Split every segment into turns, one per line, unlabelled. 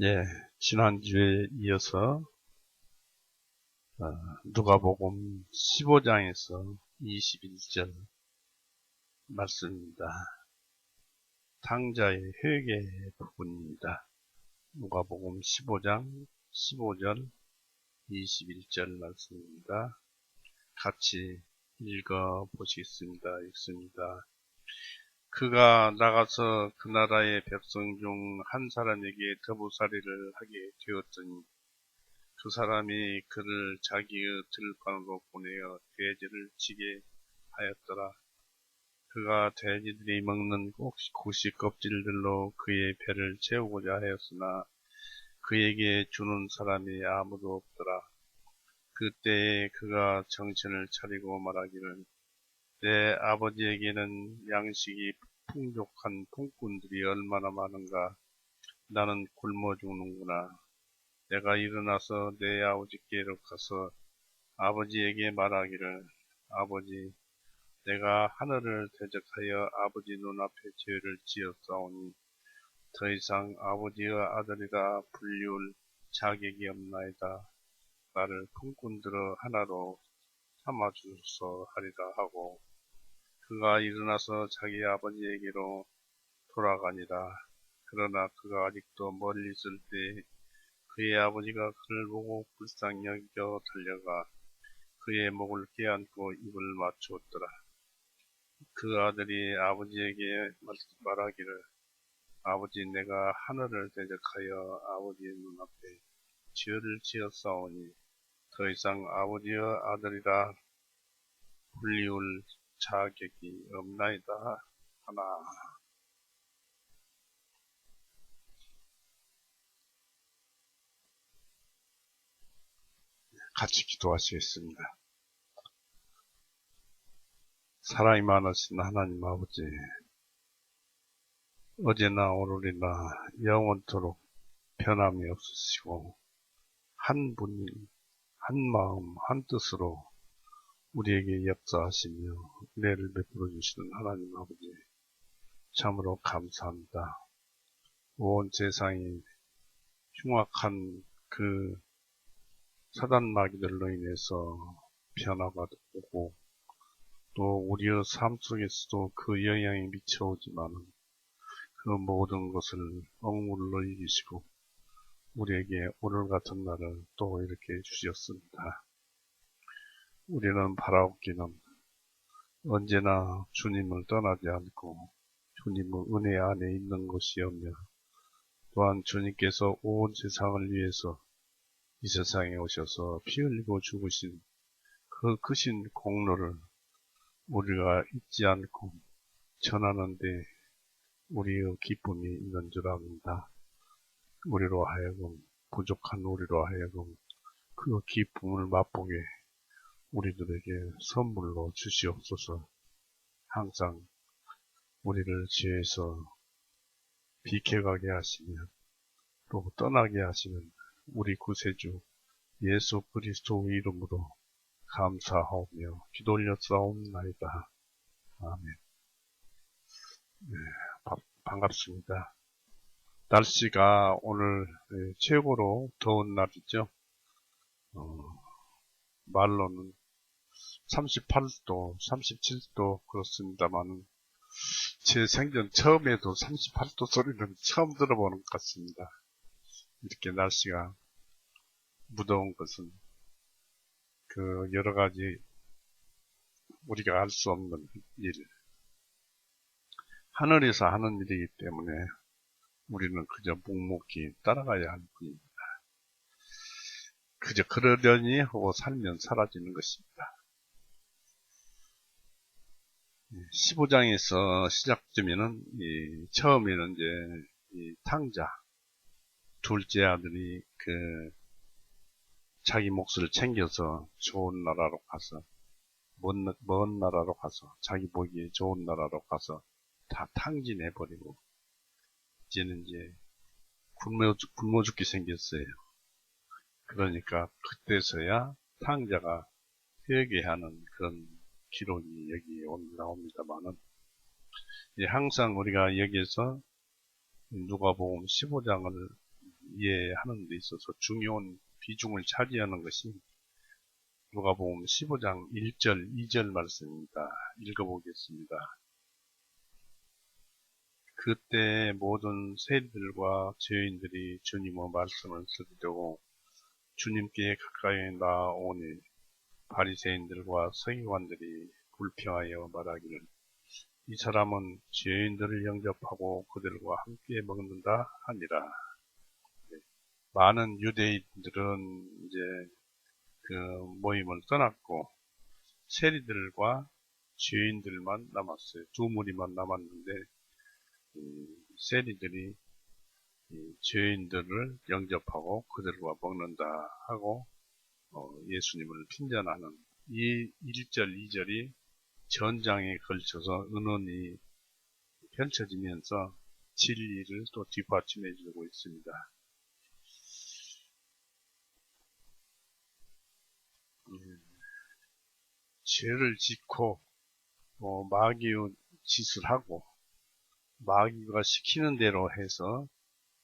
예, 지난주에 이어서 누가복음 15장에서 21절 말씀입니다. 탕자의 회개 부분입니다. 누가복음 15장 15절 21절 말씀입니다. 같이 읽어보시겠습니다. 읽습니다. 그가 나가서 그 나라의 백성 중 한 사람에게 더부살이를 하게 되었더니 그 사람이 그를 자기의 들판으로 보내어 돼지를 치게 하였더라. 그가 돼지들이 먹는 고시 껍질들로 그의 배를 채우고자 하였으나 그에게 주는 사람이 아무도 없더라. 그때에 그가 정신을 차리고 말하기를 내 아버지에게는 양식이 풍족한 품꾼들이 얼마나 많은가. 나는 굶어 죽는구나. 내가 일어나서 내 아버지께로 가서 아버지에게 말하기를 아버지, 내가 하늘을 대적하여 아버지 눈앞에 죄를 지었사오니 더 이상 아버지의 아들이라 불리울 자격이 없나이다. 나를 품꾼들의 하나로 삼아주소서 하리라 하고 그가 일어나서 자기 아버지에게로 돌아가니라. 그러나 그가 아직도 멀리 있을 때 그의 아버지가 그를 보고 불쌍히 여겨 달려가 그의 목을 껴안고 입을 맞추었더라. 그 아들이 아버지에게 말하기를 아버지, 내가 하늘을 대적하여 아버지의 눈앞에 죄를 지었사오니 더 이상 아버지의 아들이라 불리울 자격이 없나이다 하나. 같이 기도하시겠습니다. 사랑이 많으신 하나님 아버지, 어제나 오늘이나 영원토록 변함이 없으시고 한 분이 한 마음 한 뜻으로 우리에게 역사하시며 은혜를 베풀어 주시는 하나님 아버지, 참으로 감사합니다. 온 세상이 흉악한 그 사단 마귀들로 인해서 변화가 오고 또 우리의 삶 속에서도 그 영향이 미쳐오지만 그 모든 것을 억물러 이기시고 우리에게 오늘 같은 날을 또 이렇게 주셨습니다. 우리는 바라옵기는 언제나 주님을 떠나지 않고 주님의 은혜 안에 있는 것이오며 또한 주님께서 온 세상을 위해서 이 세상에 오셔서 피 흘리고 죽으신 그 크신 공로를 우리가 잊지 않고 전하는데 우리의 기쁨이 있는 줄 압니다. 우리로 하여금 부족한 우리로 하여금 그 기쁨을 맛보게 우리들에게 선물로 주시옵소서. 항상 우리를 죄에서 비켜가게 하시며 또 떠나게 하시는 우리 구세주 예수 그리스도 이름으로 감사하오며 기도 올렸사옵나이다. 아멘. 네, 반갑습니다. 날씨가 오늘 최고로 더운 날이죠. 말로는 38도, 37도 그렇습니다만 제 생전 처음에도 38도 소리는 처음 들어보는 것 같습니다. 이렇게 날씨가 무더운 것은 그 여러 가지 우리가 알 수 없는 일, 하늘에서 하는 일이기 때문에 우리는 그저 묵묵히 따라가야 할 뿐입니다. 그저 그러려니 하고 살면 사라지는 것입니다. 15장에서 시작되면은 처음에는 이제 탕자 둘째 아들이 자기 몫을 챙겨서 좋은 나라로 가서 먼 나라로 가서 자기 보기에 좋은 나라로 가서 다 탕진해버리고 이제는 이제 굶어 죽게 생겼어요. 그러니까 그때서야 탕자가 회개하는 그런 기록이 여기 나옵니다만은 항상 우리가 여기에서 누가복음 15장을 이해하는 데 있어서 중요한 비중을 차지하는 것이 누가복음 15장 1절, 2절 말씀입니다. 읽어보겠습니다. 그때 모든 세리들과 죄인들이 주님의 말씀을 들으려고 주님께 가까이 나오니 바리새인들과 서기관들이 불평하여 말하기를 이 사람은 죄인들을 영접하고 그들과 함께 먹는다 하니라. 많은 유대인들은 이제 그 모임을 떠났고 세리들과 죄인들만 남았어요. 두 무리만 남았는데 세리들이 죄인들을 영접하고 그들과 먹는다 하고 예수님을 핀잔하는 이 1절, 2절이 전장에 걸쳐서 은원이 펼쳐지면서 진리를 또 뒷받침해 주고 있습니다. 죄를 짓고 마귀의 짓을 하고 마귀가 시키는 대로 해서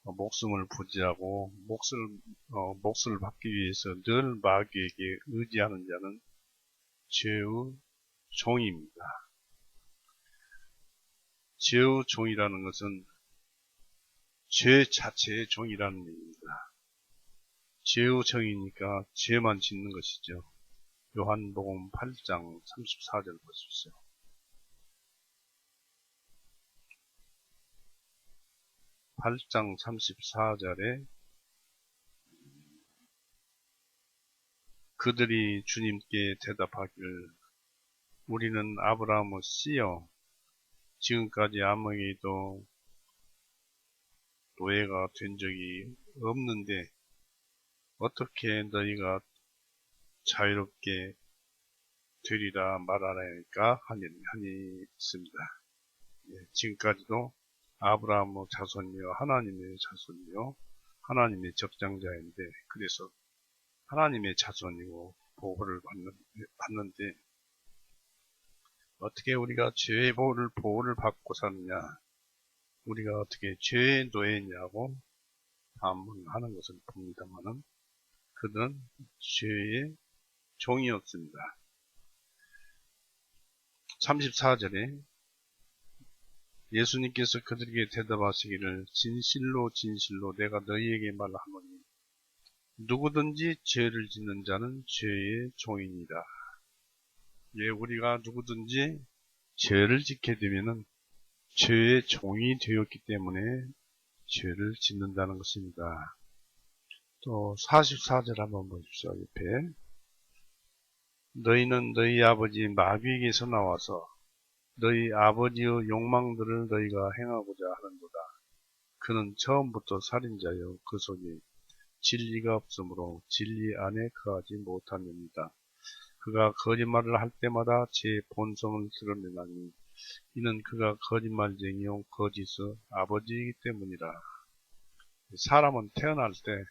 목숨을 부지하고 몫을 받기 위해서 늘 마귀에게 의지하는 자는 죄의 종입니다. 죄의 종이라는 것은 죄 자체의 종이라는 얘기입니다. 죄의 종이니까 죄만 짓는 것이죠. 요한복음 8장 34절 보십시오. (8장 34절에) 그들이 주님께 대답하기를 우리는 아브라함의 씨여 지금까지 아무에게도 노예가 된 적이 없는데 어떻게 너희가 자유롭게 되리라 말하라니까 하니 있습니다. 지금까지도 아브라함의 자손이요 하나님의 자손이요 하나님의 적장자인데 그래서 하나님의 자손이고 보호를 받는데 어떻게 우리가 죄의 보호를 받고 사느냐 우리가 어떻게 죄의 노예냐고 반문하는 것을 봅니다만은 그들은 죄의 종이었습니다. 34절에 예수님께서 그들에게 대답하시기를 진실로 진실로 내가 너희에게 말하노니 누구든지 죄를 짓는 자는 죄의 종이니라. 우리가 누구든지 죄를 짓게 되면은 죄의 종이 되었기 때문에 죄를 짓는다는 것입니다. 또 44절 한번 보십시오. 옆에 너희는 너희 아버지 마귀에게서 나와서 너희 아버지의 욕망들을 너희가 행하고자 하는도다. 그는 처음부터 살인자요 그 속에 진리가 없으므로 진리 안에 거하지 못함입니다. 그가 거짓말을 할 때마다 제 본성을 드러내나니 이는 그가 거짓말쟁이요 거짓의 아버지이기 때문이라. 사람은 태어날 때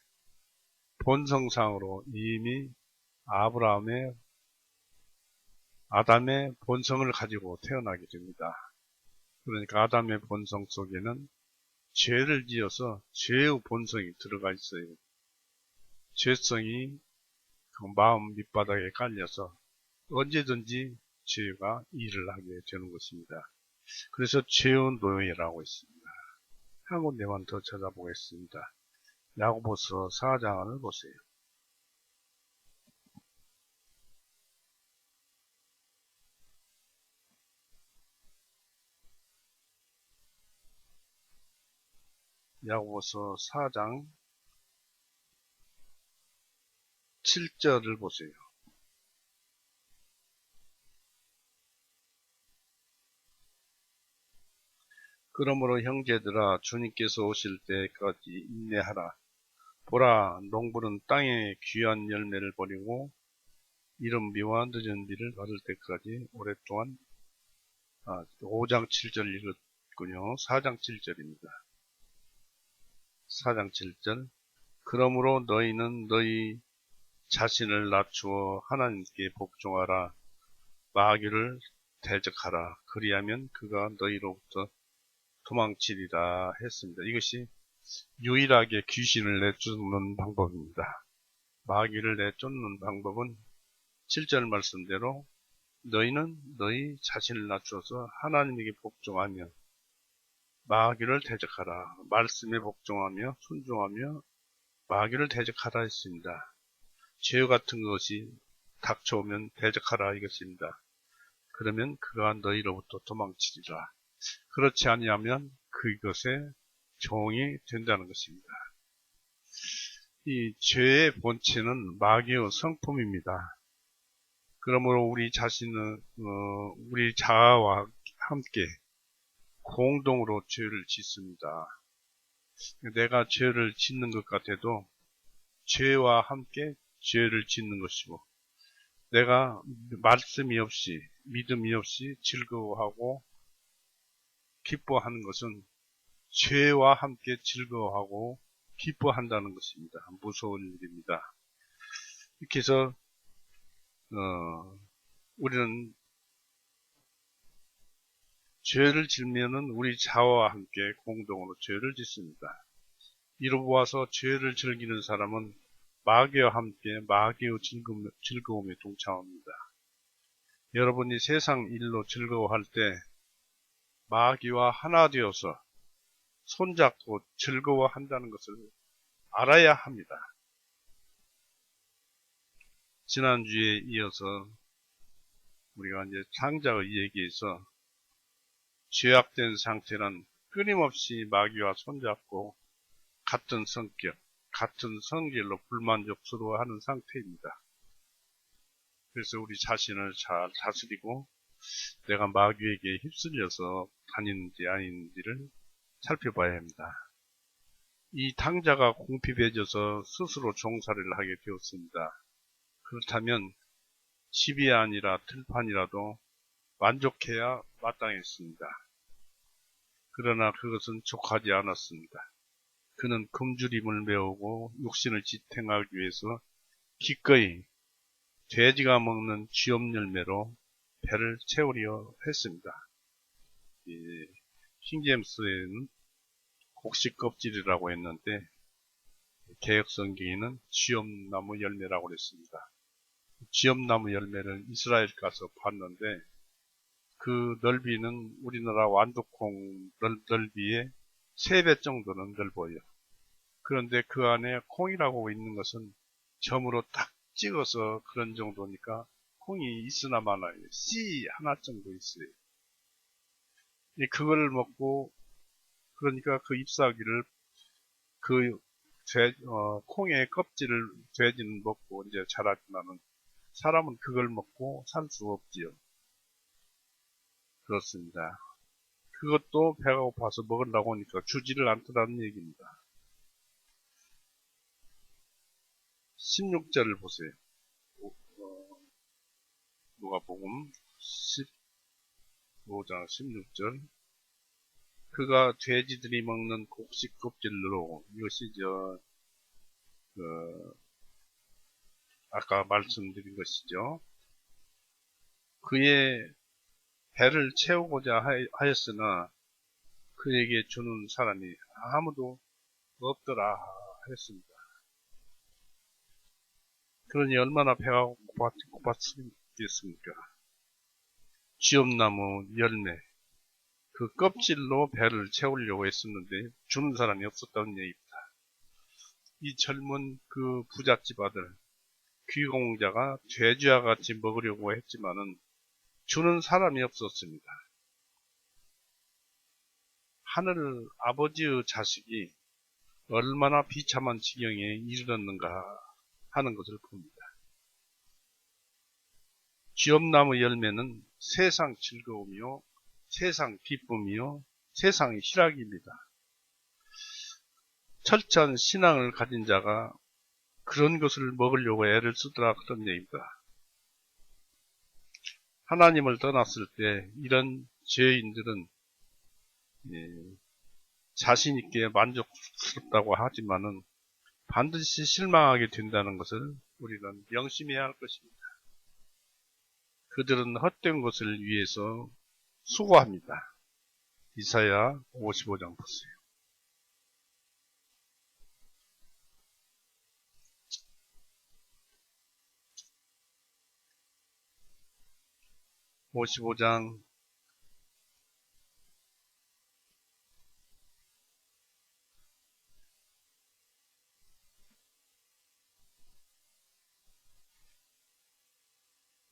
본성상으로 이미 아담의 본성을 가지고 태어나게 됩니다. 그러니까 아담의 본성 속에는 죄를 지어서 죄의 본성이 들어가 있어요. 죄성이 그 마음 밑바닥에 깔려서 언제든지 죄가 일을 하게 되는 것입니다. 그래서 죄의 노예라고 있습니다. 한 군데만 더 찾아보겠습니다. 야고보서 4장을 보세요. 야고보서 4장 7절을 보세요. 그러므로 형제들아 주님께서 오실 때까지 인내하라. 보라 농부는 땅에 귀한 열매를 버리고 이른 비와 늦은 비를 받을 때까지 오랫동안 5장 7절 읽었군요. 4장 7절입니다. 4장 7절 그러므로 너희는 너희 자신을 낮추어 하나님께 복종하라. 마귀를 대적하라. 그리하면 그가 너희로부터 도망치리라 했습니다. 이것이 유일하게 귀신을 내쫓는 방법입니다. 마귀를 내쫓는 방법은 7절 말씀대로 너희는 너희 자신을 낮추어서 하나님에게 복종하며 마귀를 대적하라. 말씀에 복종하며 순종하며 마귀를 대적하라 했습니다. 죄 같은 것이 닥쳐오면 대적하라 이것입니다. 그러면 그가 너희로부터 도망치리라. 그렇지 아니하면 그것의 종이 된다는 것입니다. 이 죄의 본체는 마귀의 성품입니다. 그러므로 우리 자신은 우리 자아와 함께 공동으로 죄를 짓습니다. 내가 죄를 짓는 것 같아도 죄와 함께 죄를 짓는 것이고, 내가 말씀이 없이 믿음이 없이 즐거워하고 기뻐하는 것은 죄와 함께 즐거워하고 기뻐한다는 것입니다. 무서운 일입니다. 이렇게 해서 우리는 죄를 짓면은 우리 자아와 함께 공동으로 죄를 짓습니다. 이로 보아서 죄를 즐기는 사람은 마귀와 함께 마귀의 즐거움에 동참합니다. 여러분이 세상 일로 즐거워할 때 마귀와 하나 되어서 손잡고 즐거워한다는 것을 알아야 합니다. 지난주에 이어서 우리가 이제 창자의 얘기에서 죄악된 상태는 끊임없이 마귀와 손잡고 같은 성격, 같은 성질로 불만족스러워하는 상태입니다. 그래서 우리 자신을 잘 다스리고 내가 마귀에게 휩쓸려서 다니는지 아닌지를 살펴봐야 합니다. 이 탕자가 궁핍해져서 스스로 종살이를 하게 되었습니다. 그렇다면 집이 아니라 들판이라도 만족해야 마땅했습니다. 그러나 그것은 족하지 않았습니다. 그는 금주림을 메우고 육신을 지탱하기 위해서 기꺼이 돼지가 먹는 쥐엄열매로 배를 채우려 했습니다. 킹제임스에는 곡식 껍질이라고 했는데 개역성경에는 쥐엄나무 열매라고 그랬습니다. 쥐엄나무 열매를 이스라엘 가서 봤는데 그 넓이는 우리나라 완두콩 넓이의 3배 정도는 넓어요. 그런데 그 안에 콩이라고 있는 것은 점으로 딱 찍어서 그런 정도니까 콩이 있으나 마나요. 씨 하나 정도 있어요. 그걸 먹고 그러니까 그 잎사귀를 콩의 껍질을 돼지는 먹고 이제 자라지만은 사람은 그걸 먹고 살 수 없지요. 그렇습니다. 그것도 배가 고파서 먹으려고 하니까 주지를 않더라는 얘기입니다. 16절을 보세요. 누가복음 15장 16절. 그가 돼지들이 먹는 곡식 껍질로, 이것이 아까 말씀드린 것이죠. 그의 배를 채우고자 하였으나 그에게 주는 사람이 아무도 없더라 했습니다. 그러니 얼마나 배가 고팠겠습니까? 쥐엄나무 열매, 그 껍질로 배를 채우려고 했었는데 주는 사람이 없었다는 얘기입니다. 이 젊은 그 부잣집 아들, 귀공자가 돼지와 같이 먹으려고 했지만은 주는 사람이 없었습니다. 하늘 아버지의 자식이 얼마나 비참한 지경에 이르렀는가 하는 것을 봅니다. 쥐엄나무 열매는 세상 즐거움이요, 세상 기쁨이요, 세상의 희락입니다. 철저한 신앙을 가진 자가 그런 것을 먹으려고 애를 쓰더라 그런 얘기입니다. 하나님을 떠났을 때 이런 죄인들은 자신 있게 만족스럽다고 하지만은 반드시 실망하게 된다는 것을 우리는 명심해야 할 것입니다. 그들은 헛된 것을 위해서 수고합니다. 이사야 55장 보세요. 55장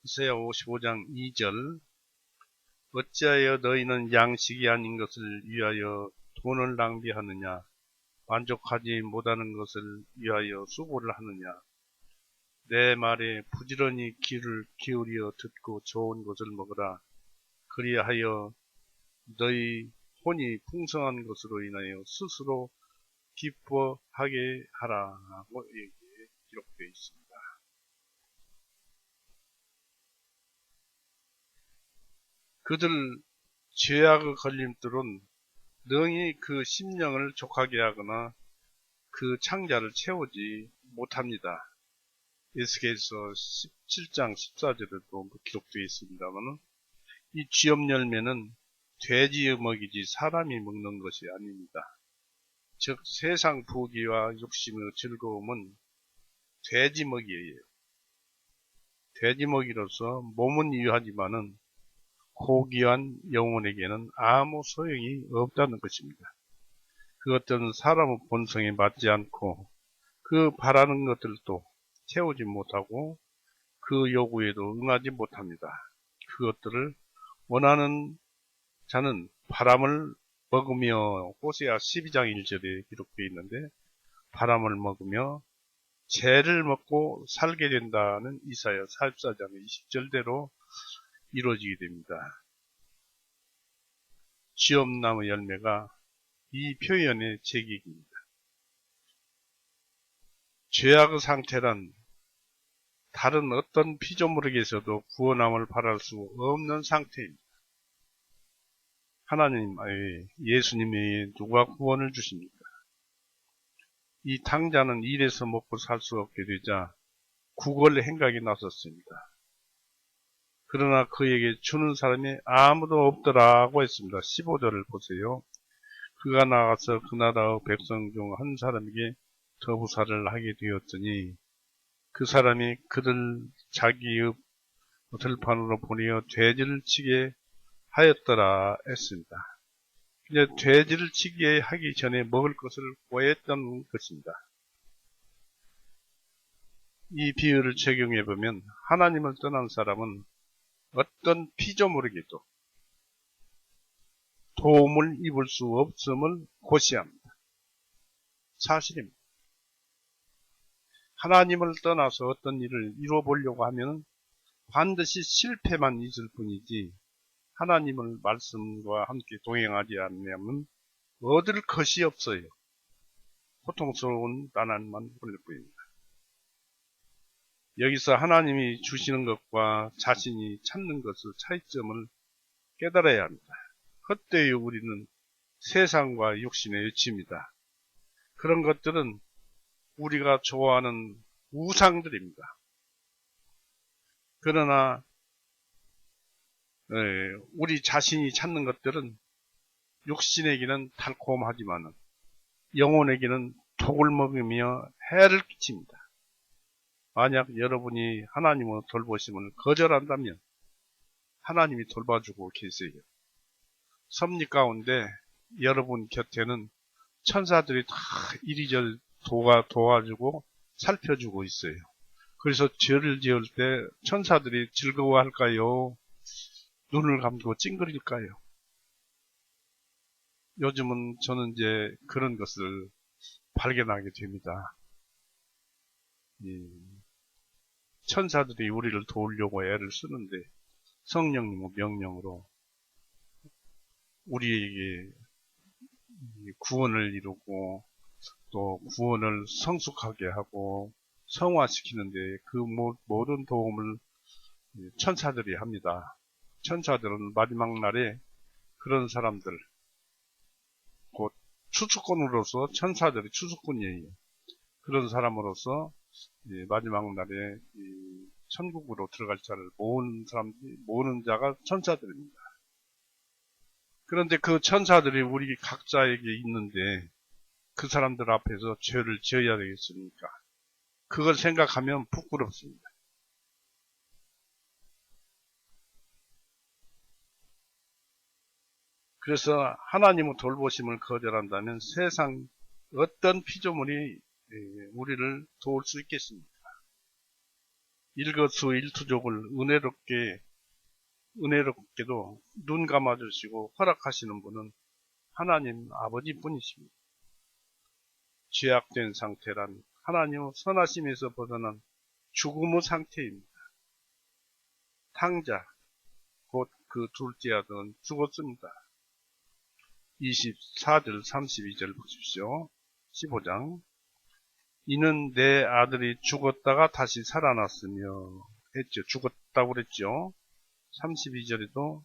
이사야 55장 2절 어찌하여 너희는 양식이 아닌 것을 위하여 돈을 낭비하느냐 만족하지 못하는 것을 위하여 수고를 하느냐 내 말에 부지런히 귀를 기울여 듣고 좋은 것을 먹으라 그리하여 너희 혼이 풍성한 것으로 인하여 스스로 기뻐하게 하라고 여기에 기록되어 있습니다. 그들 죄악의 걸림돌은 능히 그 심령을 족하게 하거나 그 창자를 채우지 못합니다. 에스겔서 17장 14절에도 기록되어 있습니다만 이 쥐업 열매는 돼지 먹이지 사람이 먹는 것이 아닙니다. 즉 세상 부귀와 욕심의 즐거움은 돼지 먹이예요. 돼지 먹이로서 몸은 유하지만은 고귀한 영혼에게는 아무 소용이 없다는 것입니다. 그것들은 사람의 본성에 맞지 않고 그 바라는 것들도 채우지 못하고 그 요구에도 응하지 못합니다. 그것들을 원하는 자는 바람을 먹으며 호세아 12장 1절에 기록되어 있는데 바람을 먹으며 죄를 먹고 살게 된다는 이사야 44장 20절대로 이루어지게 됩니다. 쥐업나무 열매가 이 표현의 제기입니다. 죄악의 상태란 다른 어떤 피조물에게서도 구원함을 바랄 수 없는 상태입니다. 하나님, 예수님이 누가 구원을 주십니까? 이 탕자는 일해서 먹고 살 수 없게 되자 구걸 행각이 나섰습니다. 그러나 그에게 주는 사람이 아무도 없더라고 했습니다. 15절을 보세요. 그가 나가서 그 나라의 백성 중 한 사람에게 더부살을 하게 되었더니 그 사람이 그들 자기의 들판으로 보내어 돼지를 치게 하였더라 했습니다. 이제 돼지를 치게 하기 전에 먹을 것을 구했던 것입니다. 이 비유를 적용해 보면 하나님을 떠난 사람은 어떤 피조물에게도 도움을 입을 수 없음을 고시합니다. 사실입니다. 하나님을 떠나서 어떤 일을 이루어 보려고 하면 반드시 실패만 있을 뿐이지 하나님의 말씀과 함께 동행하지 않으면 얻을 것이 없어요. 고통스러운 난안만 걸릴 뿐입니다. 여기서 하나님이 주시는 것과 자신이 찾는 것의 차이점을 깨달아야 합니다. 그때의 우리는 세상과 육신에 여칩니다. 그런 것들은 우리가 좋아하는 우상들입니다. 그러나 우리 자신이 찾는 것들은 육신에게는 달콤하지만 영혼에게는 독을 먹으며 해를 끼칩니다. 만약 여러분이 하나님의 돌보심을 거절한다면 하나님이 돌봐주고 계세요. 섭리 가운데 여러분 곁에는 천사들이 다 이리저리 도와주고 살펴주고 있어요. 그래서 죄를 지을 때 천사들이 즐거워할까요? 눈을 감고 찡그릴까요? 요즘은 저는 이제 그런 것을 발견하게 됩니다. 천사들이 우리를 도우려고 애를 쓰는데 성령님의 명령으로 우리에게 구원을 이루고 또 구원을 성숙하게 하고 성화시키는데 그 모든 도움을 천사들이 합니다. 천사들은 마지막 날에 그런 사람들, 곧 추수꾼으로서 천사들이 추수꾼이에요. 그런 사람으로서 마지막 날에 천국으로 들어갈 자를 모으는 자가 천사들입니다. 그런데 그 천사들이 우리 각자에게 있는데 그 사람들 앞에서 죄를 지어야 되겠습니까? 그걸 생각하면 부끄럽습니다. 그래서 하나님의 돌보심을 거절한다면 세상 어떤 피조물이 우리를 도울 수 있겠습니까? 일거수일투족을 은혜롭게도 눈 감아주시고 허락하시는 분은 하나님 아버지뿐이십니다. 죄악된 상태란 하나님의 선하심에서 벗어난 죽음의 상태입니다. 탕자, 곧 그 둘째 아들은 죽었습니다. 24절 32절 보십시오. 15장. 이는 내 아들이 죽었다가 다시 살아났으며 했죠. 죽었다고 그랬죠. 32절에도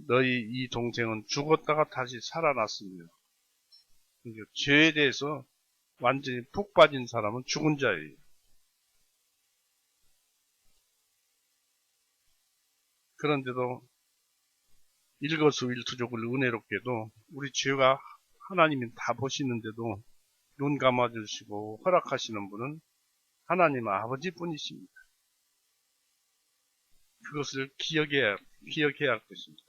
너희 이 동생은 죽었다가 다시 살아났으며, 그러니까 죄에 대해서 완전히 푹 빠진 사람은 죽은 자예요. 그런데도 일거수일투족을 은혜롭게도 우리 죄가 하나님이 다 보시는데도 눈 감아주시고 허락하시는 분은 하나님 아버지뿐이십니다. 그것을 기억해야 할 것입니다.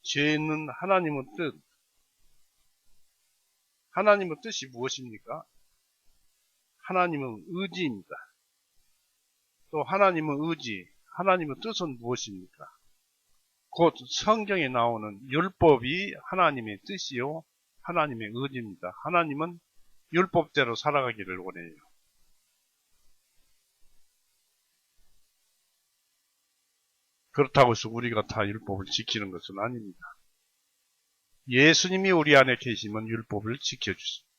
죄는 하나님의 뜻, 하나님의 뜻이 무엇입니까? 하나님의 의지입니다. 또 하나님의 의지, 하나님의 뜻은 무엇입니까? 곧 성경에 나오는 율법이 하나님의 뜻이요 하나님의 의지입니다. 하나님은 율법대로 살아가기를 원해요. 그렇다고 해서 우리가 다 율법을 지키는 것은 아닙니다. 예수님이 우리 안에 계시면 율법을 지켜주십니다.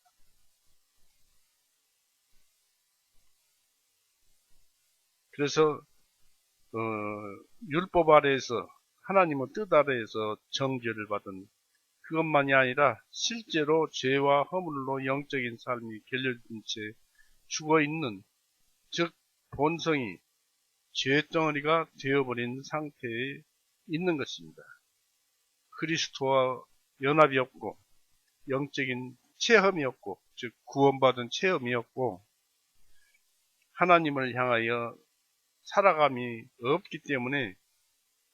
그래서 율법 아래에서 하나님의 뜻 아래에서 정죄를 받은 그것만이 아니라 실제로 죄와 허물로 영적인 삶이 결여진 채 죽어있는, 즉 본성이 죄덩어리가 되어버린 상태에 있는 것입니다. 그리스도와 연합이 없고 영적인 체험이 없고, 즉 구원받은 체험이 없고 하나님을 향하여 살아감이 없기 때문에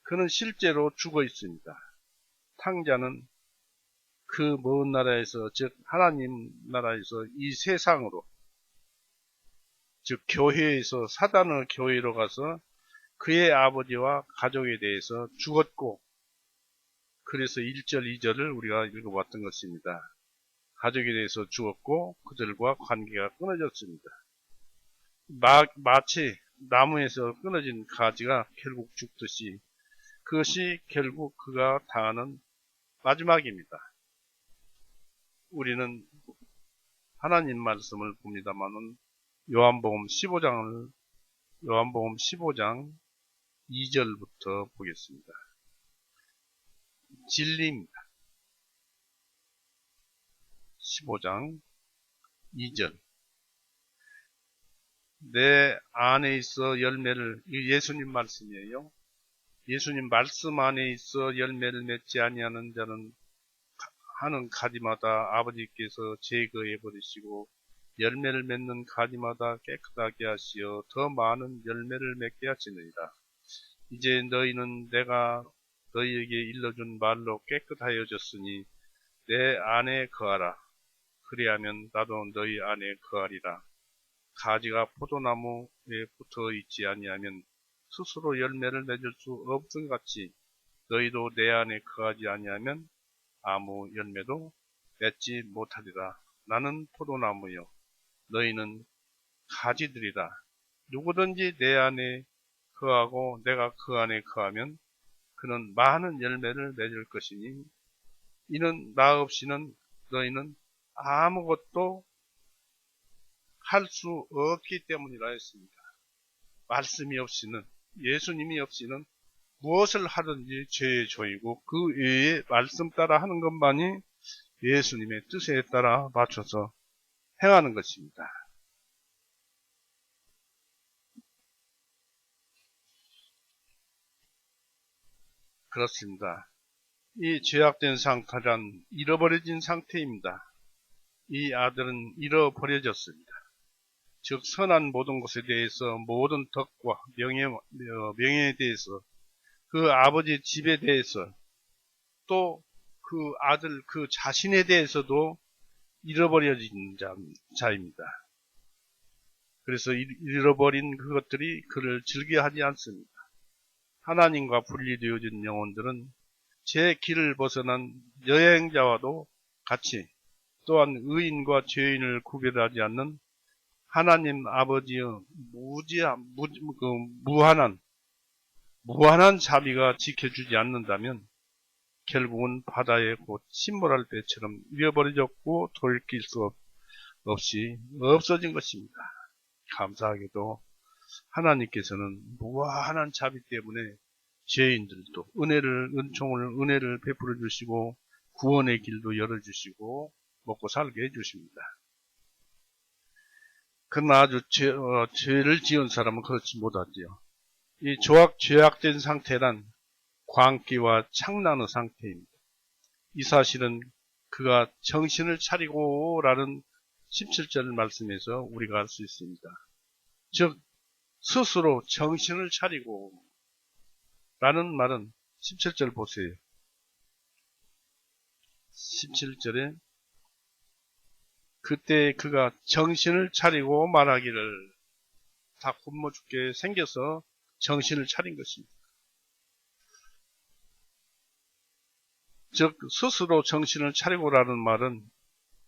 그는 실제로 죽어 있습니다. 탕자는 그 먼 나라에서, 즉 하나님 나라에서 이 세상으로, 즉 교회에서 사단의 교회로 가서 그의 아버지와 가족에 대해서 죽었고, 그래서 1절 2절을 우리가 읽어봤던 것입니다. 가족에 대해서 죽었고 그들과 관계가 끊어졌습니다. 마치 나무에서 끊어진 가지가 결국 죽듯이 그것이 결국 그가 당하는 마지막입니다. 우리는 하나님 말씀을 봅니다마는 요한복음 15장 2절부터 보겠습니다. 진리입니다. 15장 2절. 내 안에 있어 열매를, 예수님 말씀이에요. 예수님 말씀 안에 있어 열매를 맺지 아니하는 자는 하는 가지마다 아버지께서 제거해 버리시고 열매를 맺는 가지마다 깨끗하게 하시어 더 많은 열매를 맺게 하시느니라. 이제 너희는 내가 너희에게 일러준 말로 깨끗하여졌으니 내 안에 거하라. 그리하면 나도 너희 안에 거하리라. 가지가 포도나무에 붙어 있지 아니하면 스스로 열매를 맺을 수 없음 같이 너희도 내 안에 거하지 아니하면 아무 열매도 맺지 못하리라. 나는 포도나무요 너희는 가지들이라. 누구든지 내 안에 거하고 내가 그 안에 거하면 그는 많은 열매를 맺을 것이니 이는 나 없이는 너희는 아무것도 할 수 없기 때문이라 했습니다. 말씀이 없이는, 예수님이 없이는 무엇을 하든지 죄의 조이고 그 외에 말씀 따라 하는 것만이 예수님의 뜻에 따라 맞춰서 행하는 것입니다. 그렇습니다. 이 죄악된 상태란 잃어버려진 상태입니다. 이 아들은 잃어버려졌습니다. 즉 선한 모든 것에 대해서, 모든 덕과 명예에 대해서, 그 아버지 집에 대해서 또 그 아들, 그 자신에 대해서도 잃어버려진 자입니다. 그래서 잃어버린 그것들이 그를 즐겨하지 않습니다. 하나님과 분리되어진 영혼들은 제 길을 벗어난 여행자와도 같이 또한 의인과 죄인을 구별하지 않는 하나님 아버지의 무한한 자비가 지켜주지 않는다면 결국은 바다에 곧 침몰할 때처럼 잃어버려졌고 돌이킬 수 없이 없어진 것입니다. 감사하게도 하나님께서는 무한한 자비 때문에 죄인들도 은총을 베풀어 주시고 구원의 길도 열어주시고 먹고 살게 해주십니다. 그러나 아주 죄를 지은 사람은 그렇지 못하지요. 이 죄악된 상태란 광기와 창란의 상태입니다. 이 사실은 그가 정신을 차리고 라는 17절 말씀에서 우리가 알 수 있습니다. 즉 스스로 정신을 차리고 라는 말은 17절 보세요. 17절에 그때 그가 정신을 차리고 말하기를 다 굶어 죽게 생겨서 정신을 차린 것입니다. 즉 스스로 정신을 차리고라는 말은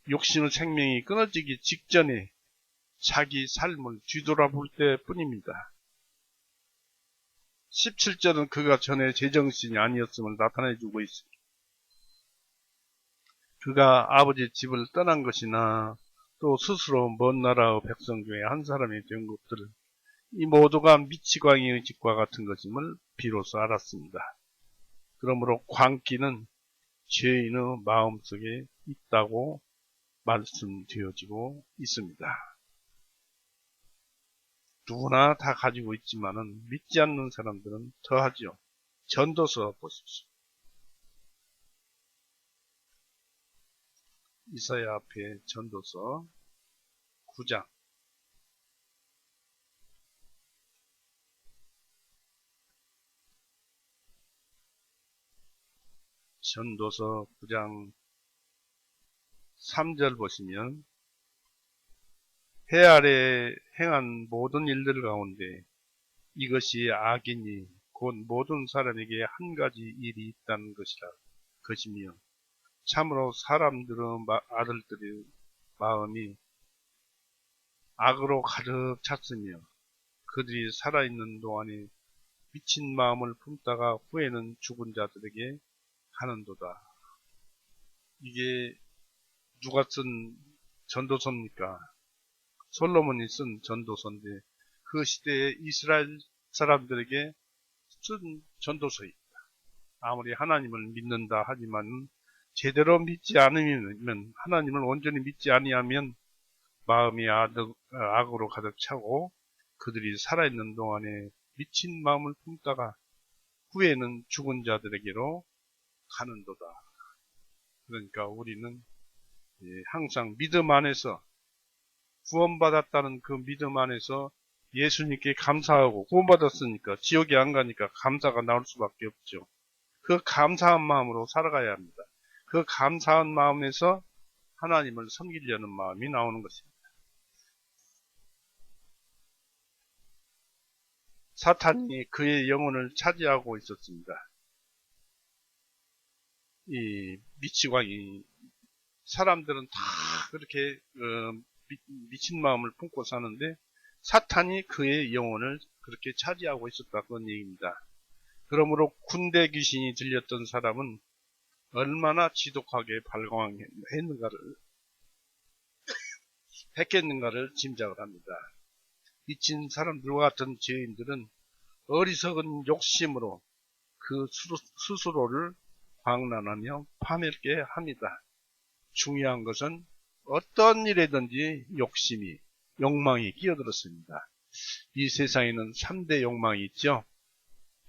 육신의 생명이 끊어지기 직전에 자기 삶을 뒤돌아볼 때뿐입니다. 17절은 그가 전에 제정신이 아니었음을 나타내주고 있습니다. 그가 아버지 집을 떠난 것이나 또 스스로 먼 나라의 백성 중에 한 사람이 된 것들을 이 모두가 미치광이의 집과 같은 것임을 비로소 알았습니다. 그러므로 광기는 죄인의 마음속에 있다고 말씀되어지고 있습니다. 누구나 다 가지고 있지만은 믿지 않는 사람들은 더하죠. 전도서 보십시오. 이사야 앞에 전도서 9장 전도서 9장 3절 보시면 해 아래 행한 모든 일들 가운데 이것이 악이니 곧 모든 사람에게 한 가지 일이 있다는 것이며 참으로 사람들의 아들들의 마음이 악으로 가득 찼으며 그들이 살아있는 동안에 미친 마음을 품다가 후에는 죽은 자들에게 하는도다. 이게 누가 쓴 전도서입니까? 솔로몬이 쓴 전도서인데 그 시대에 이스라엘 사람들에게 쓴 전도서입니다. 아무리 하나님을 믿는다 하지만 제대로 믿지 않으면 하나님을 온전히 믿지 아니하면 마음이 악으로 가득 차고 그들이 살아있는 동안에 미친 마음을 품다가 후에는 죽은 자들에게로 가는도다. 그러니까 우리는 항상 믿음 안에서 구원받았다는 그 믿음 안에서 예수님께 감사하고 구원받았으니까 지옥에 안 가니까 감사가 나올 수밖에 없죠. 그 감사한 마음으로 살아가야 합니다. 그 감사한 마음에서 하나님을 섬기려는 마음이 나오는 것입니다. 사탄이 그의 영혼을 차지하고 있었습니다. 이 미치광이 사람들은 다 그렇게 미친 마음을 품고 사는데 사탄이 그의 영혼을 그렇게 차지하고 있었다 그런 얘기입니다. 그러므로 군대 귀신이 들렸던 사람은 얼마나 지독하게 했겠는가를 짐작을 합니다. 미친 사람들과 같은 죄인들은 어리석은 욕심으로 그 스스로를 광란하며 파멸게 합니다. 중요한 것은 어떤 일에든지 욕망이 끼어들었습니다. 이 세상에는 3대 욕망이 있죠.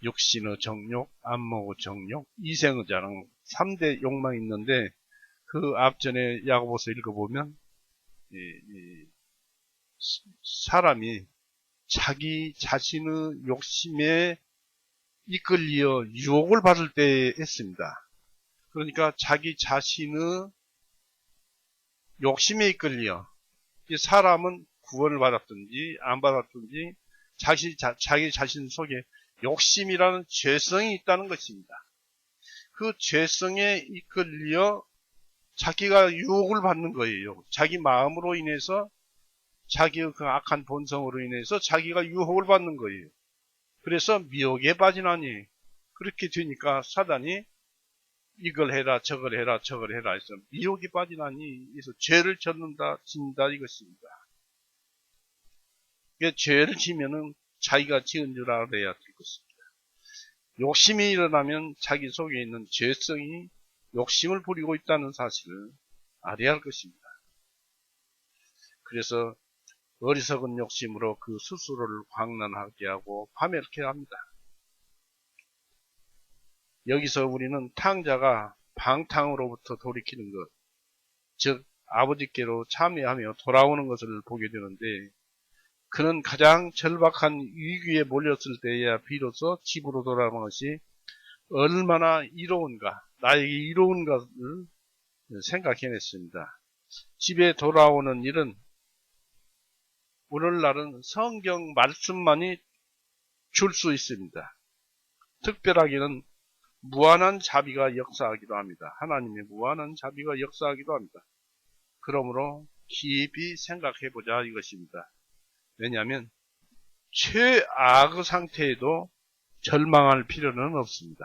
육신의 정욕, 안목의 정욕, 이생의 자랑 3대 욕망이 있는데 그 앞전에 야고보서 읽어보면 사람이 자기 자신의 욕심에 이끌려 유혹을 받을 때에 했습니다. 그러니까 자기 자신의 욕심에 이끌려 이 사람은 구원을 받았든지 안 받았든지 자기 자신 속에 욕심이라는 죄성이 있다는 것입니다. 그 죄성에 이끌려 자기가 유혹을 받는 거예요. 자기 마음으로 인해서 자기의 그 악한 본성으로 인해서 자기가 유혹을 받는 거예요. 그래서 미혹에 빠지나니 그렇게 되니까 사단이 이걸 해라 저걸 해라 저걸 해라 해서 미혹에 빠지나니 그래서 죄를 짓는다 이것입니다. 죄를 지면은 자기가 지은 줄 알아야 될 것입니다. 욕심이 일어나면 자기 속에 있는 죄성이 욕심을 부리고 있다는 사실을 알아야 할 것입니다. 그래서 어리석은 욕심으로 그 스스로를 광란하게 하고 파멸케 합니다. 여기서 우리는 탕자가 방탕으로부터 돌이키는 것, 즉 아버지께로 참여하며 돌아오는 것을 보게 되는데 그는 가장 절박한 위기에 몰렸을 때야 비로소 집으로 돌아오는 것이 얼마나 이로운가, 나에게 이로운 것을 생각해냈습니다. 집에 돌아오는 일은 오늘날은 성경 말씀만이 줄 수 있습니다. 특별하게는 무한한 자비가 역사하기도 합니다. 하나님의 무한한 자비가 역사하기도 합니다. 그러므로 깊이 생각해보자 이것입니다. 왜냐하면 최악의 상태에도 절망할 필요는 없습니다.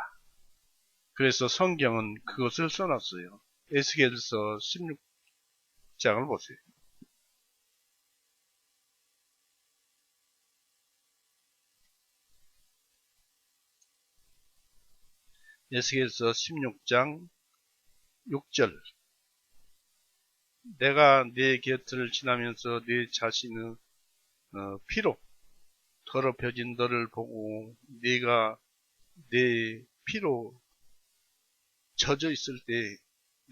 그래서 성경은 그것을 써놨어요. 에스겔서 16장을 보세요. 에스겔서 16장 6절 내가 네 곁을 지나면서 네 자신의 피로 더럽혀진 너를 보고 네가 내 피로 젖어 있을 때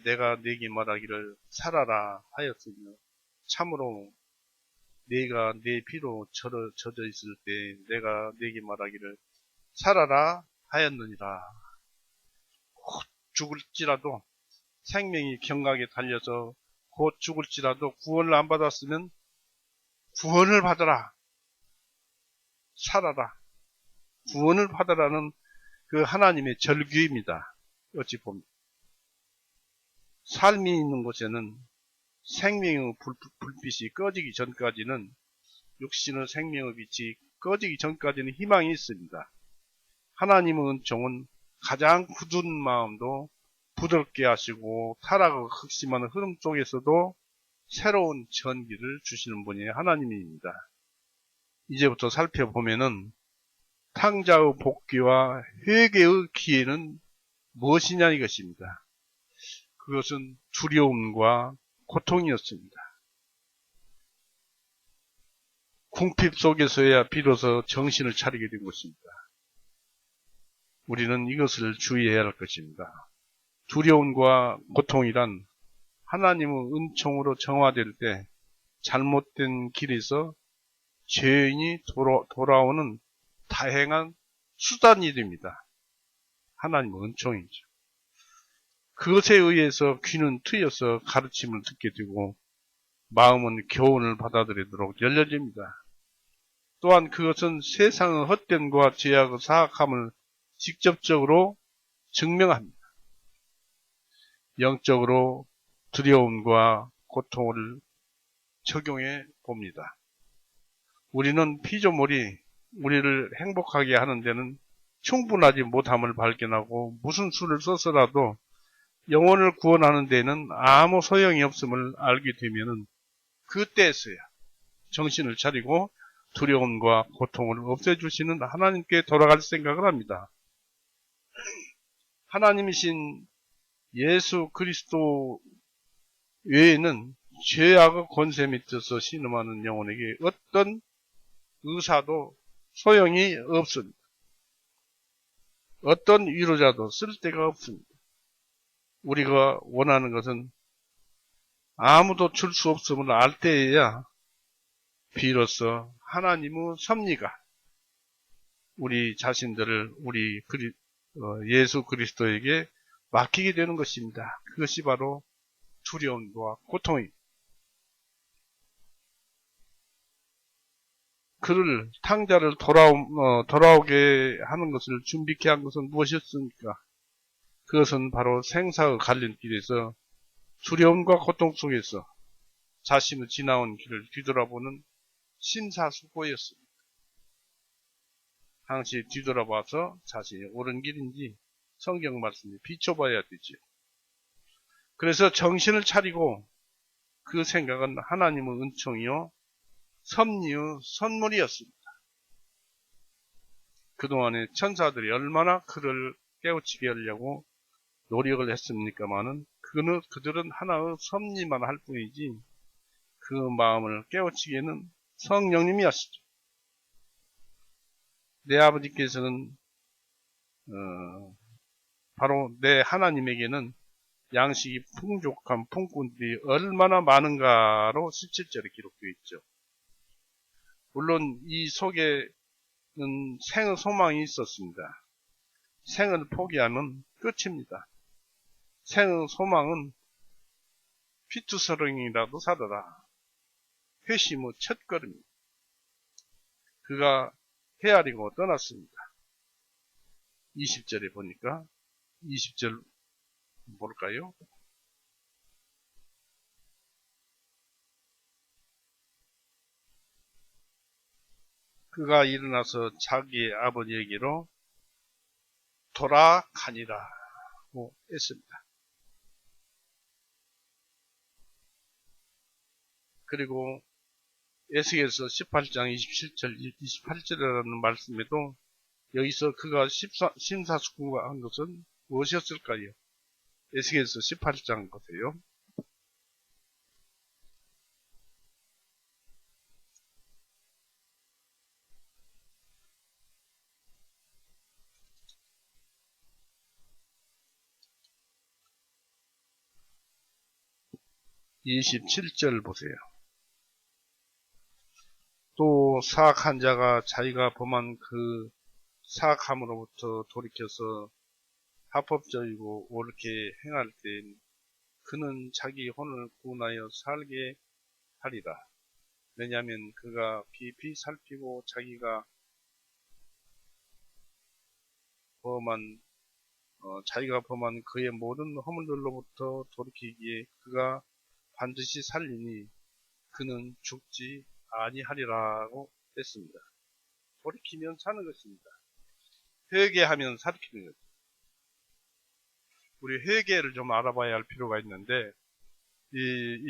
내가 네게 말하기를 살아라 하였으며 참으로 네가 내 피로 젖어 있을 때 내가 네게 말하기를 살아라 하였느니라. 곧 죽을지라도 생명이 경각에 달려서 곧 죽을지라도 구원을 안 받았으면 구원을 받아라. 살아라. 구원을 받아라는 그 하나님의 절규입니다. 어찌 보면 삶이 있는 곳에는 생명의 불빛이 꺼지기 전까지는 육신의 생명의 빛이 꺼지기 전까지는 희망이 있습니다. 하나님의 은총은 가장 굳은 마음도 부드럽게 하시고 타락의 극심한 흐름 속에서도 새로운 전기를 주시는 분이 하나님입니다. 이제부터 살펴보면은 탕자의 복귀와 회개의 기회는 무엇이냐 이것입니다. 그것은 두려움과 고통이었습니다. 궁핍 속에서야 비로소 정신을 차리게 된 것입니다. 우리는 이것을 주의해야 할 것입니다. 두려움과 고통이란 하나님의 은총으로 정화될 때 잘못된 길에서 죄인이 돌아오는 다행한 수단이 됩니다. 하나님의 은총이죠. 그것에 의해서 귀는 트여서 가르침을 듣게 되고 마음은 교훈을 받아들이도록 열려집니다. 또한 그것은 세상의 헛됨과 죄악의 사악함을 직접적으로 증명합니다. 영적으로 두려움과 고통을 적용해 봅니다. 우리는 피조물이 우리를 행복하게 하는 데는 충분하지 못함을 발견하고 무슨 수를 써서라도 영혼을 구원하는 데는 아무 소용이 없음을 알게 되면은 그때서야 정신을 차리고 두려움과 고통을 없애주시는 하나님께 돌아갈 생각을 합니다. 하나님이신 예수 그리스도 외에는 죄악의 권세 밑에서 신음하는 영혼에게 어떤 의사도 소용이 없습니다. 어떤 위로자도 쓸데가 없습니다. 우리가 원하는 것은 아무도 줄 수 없음을 알 때에야 비로소 하나님의 섭리가 우리 자신들을 우리 예수 그리스도에게 막히게 되는 것입니다. 그것이 바로 두려움과 고통입니다. 그를 탕자를 돌아오게 하는 것을 준비케 한 것은 무엇이었습니까? 그것은 바로 생사의 갈림길에서 두려움과 고통 속에서 자신의 지나온 길을 뒤돌아보는 심사숙고였습니다. 항시 뒤돌아봐서 자신이 옳은 길인지 성경 말씀에 비춰봐야 되죠. 그래서 정신을 차리고 그 생각은 하나님의 은총이요 섭리의 선물이었습니다. 그동안에 천사들이 얼마나 그를 깨우치게 하려고 노력을 했습니까마는 그들은 하나의 섭리만 할 뿐이지 그 마음을 깨우치기에는 성령님이었죠. 내 아버지께서는 바로 내 하나님에게는 양식이 풍족한 품꾼들이 얼마나 많은가로 17절에 기록되어 있죠. 물론 이 속에는 생의 소망이 있었습니다. 생을 포기하면 끝입니다. 생의 소망은 피투서령이라도 사더라. 회심의 첫걸음입니다. 그가 헤아리고 떠났습니다. 20절에 보니까 20절 뭘까요? 그가 일어나서 자기 아버지에게로 돌아가니라고 했습니다. 그리고 에스겔서 18장 27절, 28절이라는 말씀에도 여기서 그가 심사숙고한 것은 무엇이었을까요? 에스겔서 18장 보세요. (27절) 보세요. 또 사악한 자가 자기가 범한 그 사악함으로부터 돌이켜서 합법적이고 옳게 행할 때 그는 자기 혼을 구원하여 살게 하리라. 왜냐하면 그가 깊이 살피고 자기가 범한 그의 모든 허물들로부터 돌이키기에 그가 반드시 살리니 그는 죽지 아니하리라고 했습니다. 돌이키면 사는 것입니다. 회개하면 살피는 거죠. 우리 회개를 좀 알아봐야 할 필요가 있는데, 이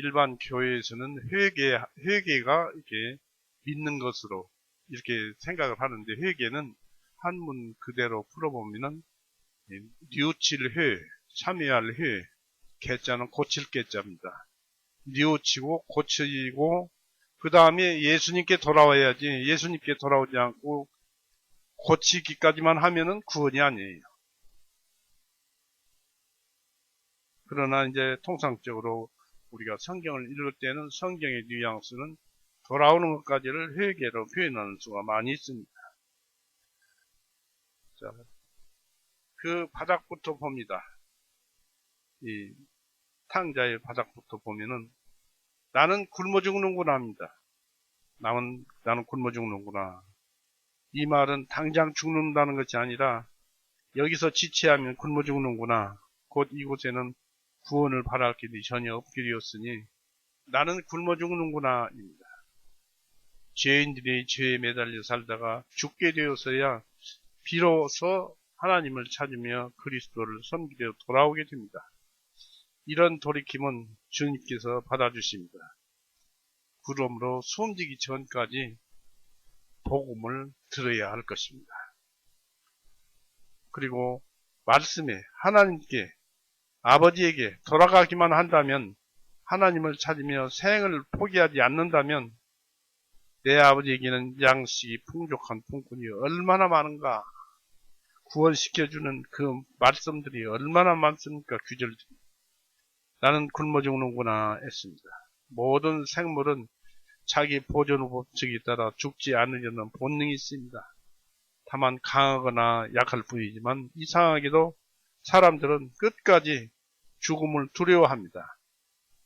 일반 교회에서는 회개가 이렇게 믿는 것으로 이렇게 생각을 하는데, 회개는 한문 그대로 풀어보면은 뉘우칠 회, 참여할 회, 개자는 고칠 개자입니다. 뉘우치고 고치고 그 다음에 예수님께 돌아와야지. 예수님께 돌아오지 않고 고치기까지만 하면은 구원이 아니에요. 그러나 이제 통상적으로 우리가 성경을 읽을 때는 성경의 뉘앙스는 돌아오는 것까지를 회개로 표현하는 수가 많이 있습니다. 자, 그 바닥부터 봅니다. 이 탕자의 바닥부터 보면은 나는 굶어 죽는구나 합니다. 나는 굶어 죽는구나. 이 말은 당장 죽는다는 것이 아니라 여기서 지체하면 굶어 죽는구나. 곧 이곳에는 구원을 바랄 길이 전혀 없게 되었으니 나는 굶어 죽는구나 입니다. 죄인들이 죄에 매달려 살다가 죽게 되어서야 비로소 하나님을 찾으며 그리스도를 섬기려 돌아오게 됩니다. 이런 돌이킴은 주님께서 받아주십니다. 그러므로 숨지기 전까지 복음을 들어야 할 것입니다. 그리고 말씀에 하나님께 아버지에게 돌아가기만 한다면, 하나님을 찾으며 생을 포기하지 않는다면 내 아버지에게는 양식이 풍족한 품꾼이 얼마나 많은가, 구원시켜주는 그 말씀들이 얼마나 많습니까? 규절들이. 나는 굶어 죽는구나 했습니다. 모든 생물은 자기 보존의 법칙에 따라 죽지 않으려는 본능이 있습니다. 다만 강하거나 약할 뿐이지만 이상하게도 사람들은 끝까지 죽음을 두려워합니다.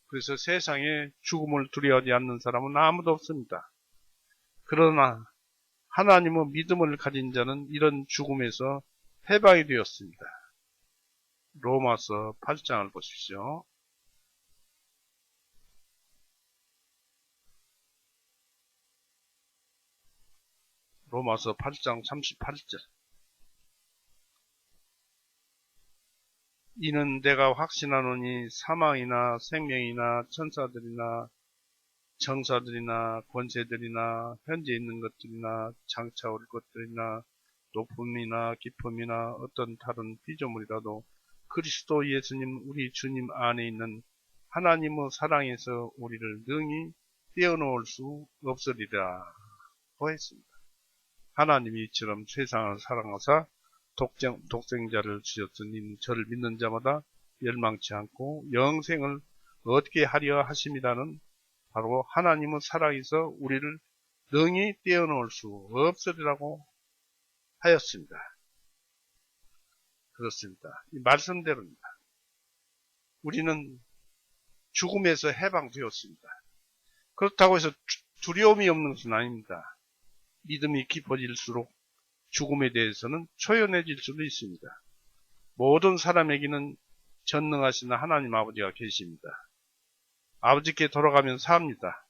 그래서 세상에 죽음을 두려워하지 않는 사람은 아무도 없습니다. 그러나 하나님의 믿음을 가진 자는 이런 죽음에서 해방이 되었습니다. 로마서 8장을 보십시오. 로마서 8장 38절. 이는 내가 확신하노니 사망이나 생명이나 천사들이나 정사들이나 권세들이나 현재 있는 것들이나 장차 올 것들이나 높음이나 깊음이나 어떤 다른 피조물이라도 그리스도 예수님 우리 주님 안에 있는 하나님의 사랑에서 우리를 능히 떼어놓을 수 없으리라 고 했습니다. 하나님이 이처럼 세상을 사랑하사 독생자를 주셨으니 저를 믿는 자마다 멸망치 않고 영생을 얻게 하려 하심이라는 바로 하나님의 사랑에서 우리를 능히 떼어놓을 수 없으리라고 하였습니다. 그렇습니다. 이 말씀대로입니다. 우리는 죽음에서 해방되었습니다. 그렇다고 해서 두려움이 없는 것은 아닙니다. 믿음이 깊어질수록 죽음에 대해서는 초연해질 수도 있습니다. 모든 사람에게는 전능하신 하나님 아버지가 계십니다. 아버지께 돌아가면 삽니다.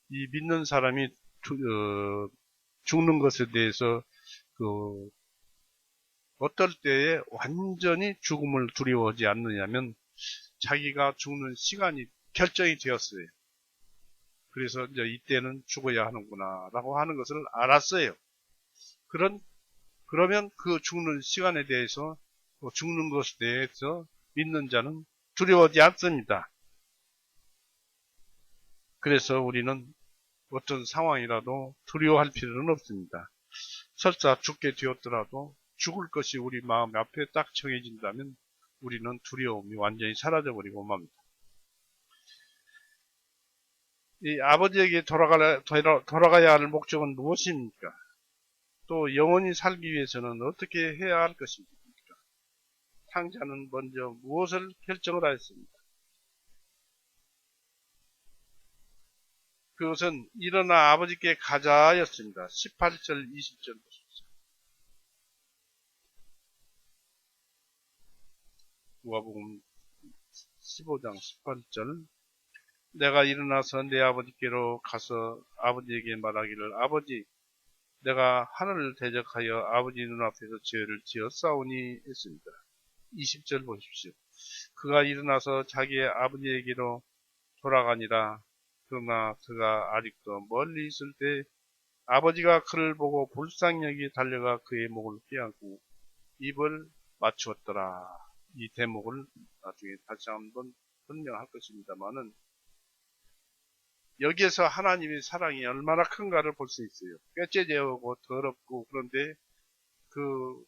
이 믿는 사람이 죽는 것에 대해서 어떨 때에 완전히 죽음을 두려워하지 않느냐면 자기가 죽는 시간이 결정이 되었어요. 그래서 이제 이때는 죽어야 하는구나 라고 하는 것을 알았어요. 그러면 그 죽는 시간에 대해서 죽는 것에 대해서 믿는 자는 두려워하지 않습니다. 그래서 우리는 어떤 상황이라도 두려워할 필요는 없습니다. 설사 죽게 되었더라도 죽을 것이 우리 마음 앞에 딱 정해진다면 우리는 두려움이 완전히 사라져버리고 맙니다. 이 아버지에게 돌아가야 할 목적은 무엇입니까? 또 영원히 살기 위해서는 어떻게 해야 할 것입니까? 탕자는 먼저 무엇을 결정을 하였습니까? 그것은 일어나 아버지께 가자였습니다. 18절 20절 보십시오. 누가복음 15장 18절. 내가 일어나서 내 아버지께로 가서 아버지에게 말하기를 아버지 내가 하늘을 대적하여 아버지 눈앞에서 죄를 지었사오니 했습니다. 20절 보십시오. 그가 일어나서 자기의 아버지에게로 돌아가니라. 그러나 그가 아직도 멀리 있을 때 아버지가 그를 보고 불쌍히 여기 달려가 그의 목을 꿰안고 입을 맞추었더라. 이 대목을 나중에 다시 한번 설명할 것입니다만은 여기에서 하나님의 사랑이 얼마나 큰가를 볼 수 있어요. 꾀째제하고 더럽고 그런데 그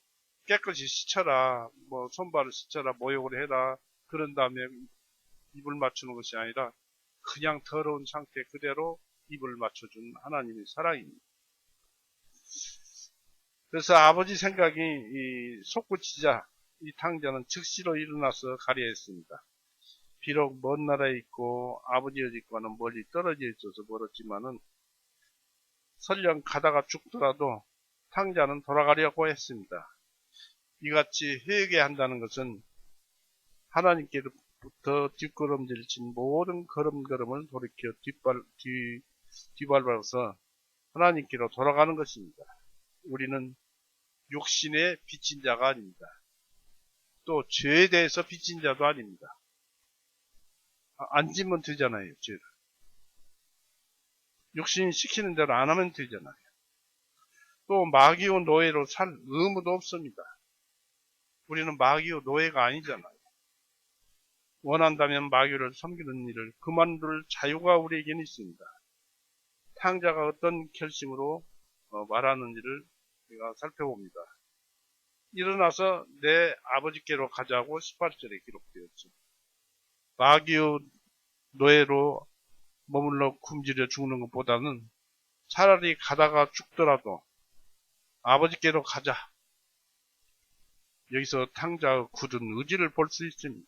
깨끗이 씻어라, 손발을 씻어라, 모욕을 해라 그런 다음에 입을 맞추는 것이 아니라 그냥 더러운 상태 그대로 입을 맞춰준 하나님의 사랑입니다. 그래서 아버지 생각이 이 솟구치자 이 탕자는 즉시로 일어나서 가려 했습니다. 비록 먼 나라에 있고 아버지의 집과는 멀리 떨어져 있어서 멀었지만은 설령 가다가 죽더라도 탕자는 돌아가려고 했습니다. 이같이 회개한다는 것은 하나님께로부터 뒷걸음질 친 모든 걸음걸음을 돌이켜 뒤밟아서 하나님께로 돌아가는 것입니다. 우리는 육신에 빚진 자가 아닙니다. 또 죄에 대해서 빚진 자도 아닙니다. 안 지면 되잖아요, 죄를. 육신이 시키는 대로 안 하면 되잖아요. 또 마귀의 노예로 살 의무도 없습니다. 우리는 마귀의 노예가 아니잖아요. 원한다면 마귀를 섬기는 일을 그만둘 자유가 우리에게는 있습니다. 탕자가 어떤 결심으로 말하는지를 우리가 살펴봅니다. 일어나서 내 아버지께로 가자고 18절에 기록되었죠. 마귀의 노예로 머물러 굶주려 죽는 것보다는 차라리 가다가 죽더라도 아버지께로 가자. 여기서 탕자의 굳은 의지를 볼 수 있습니다.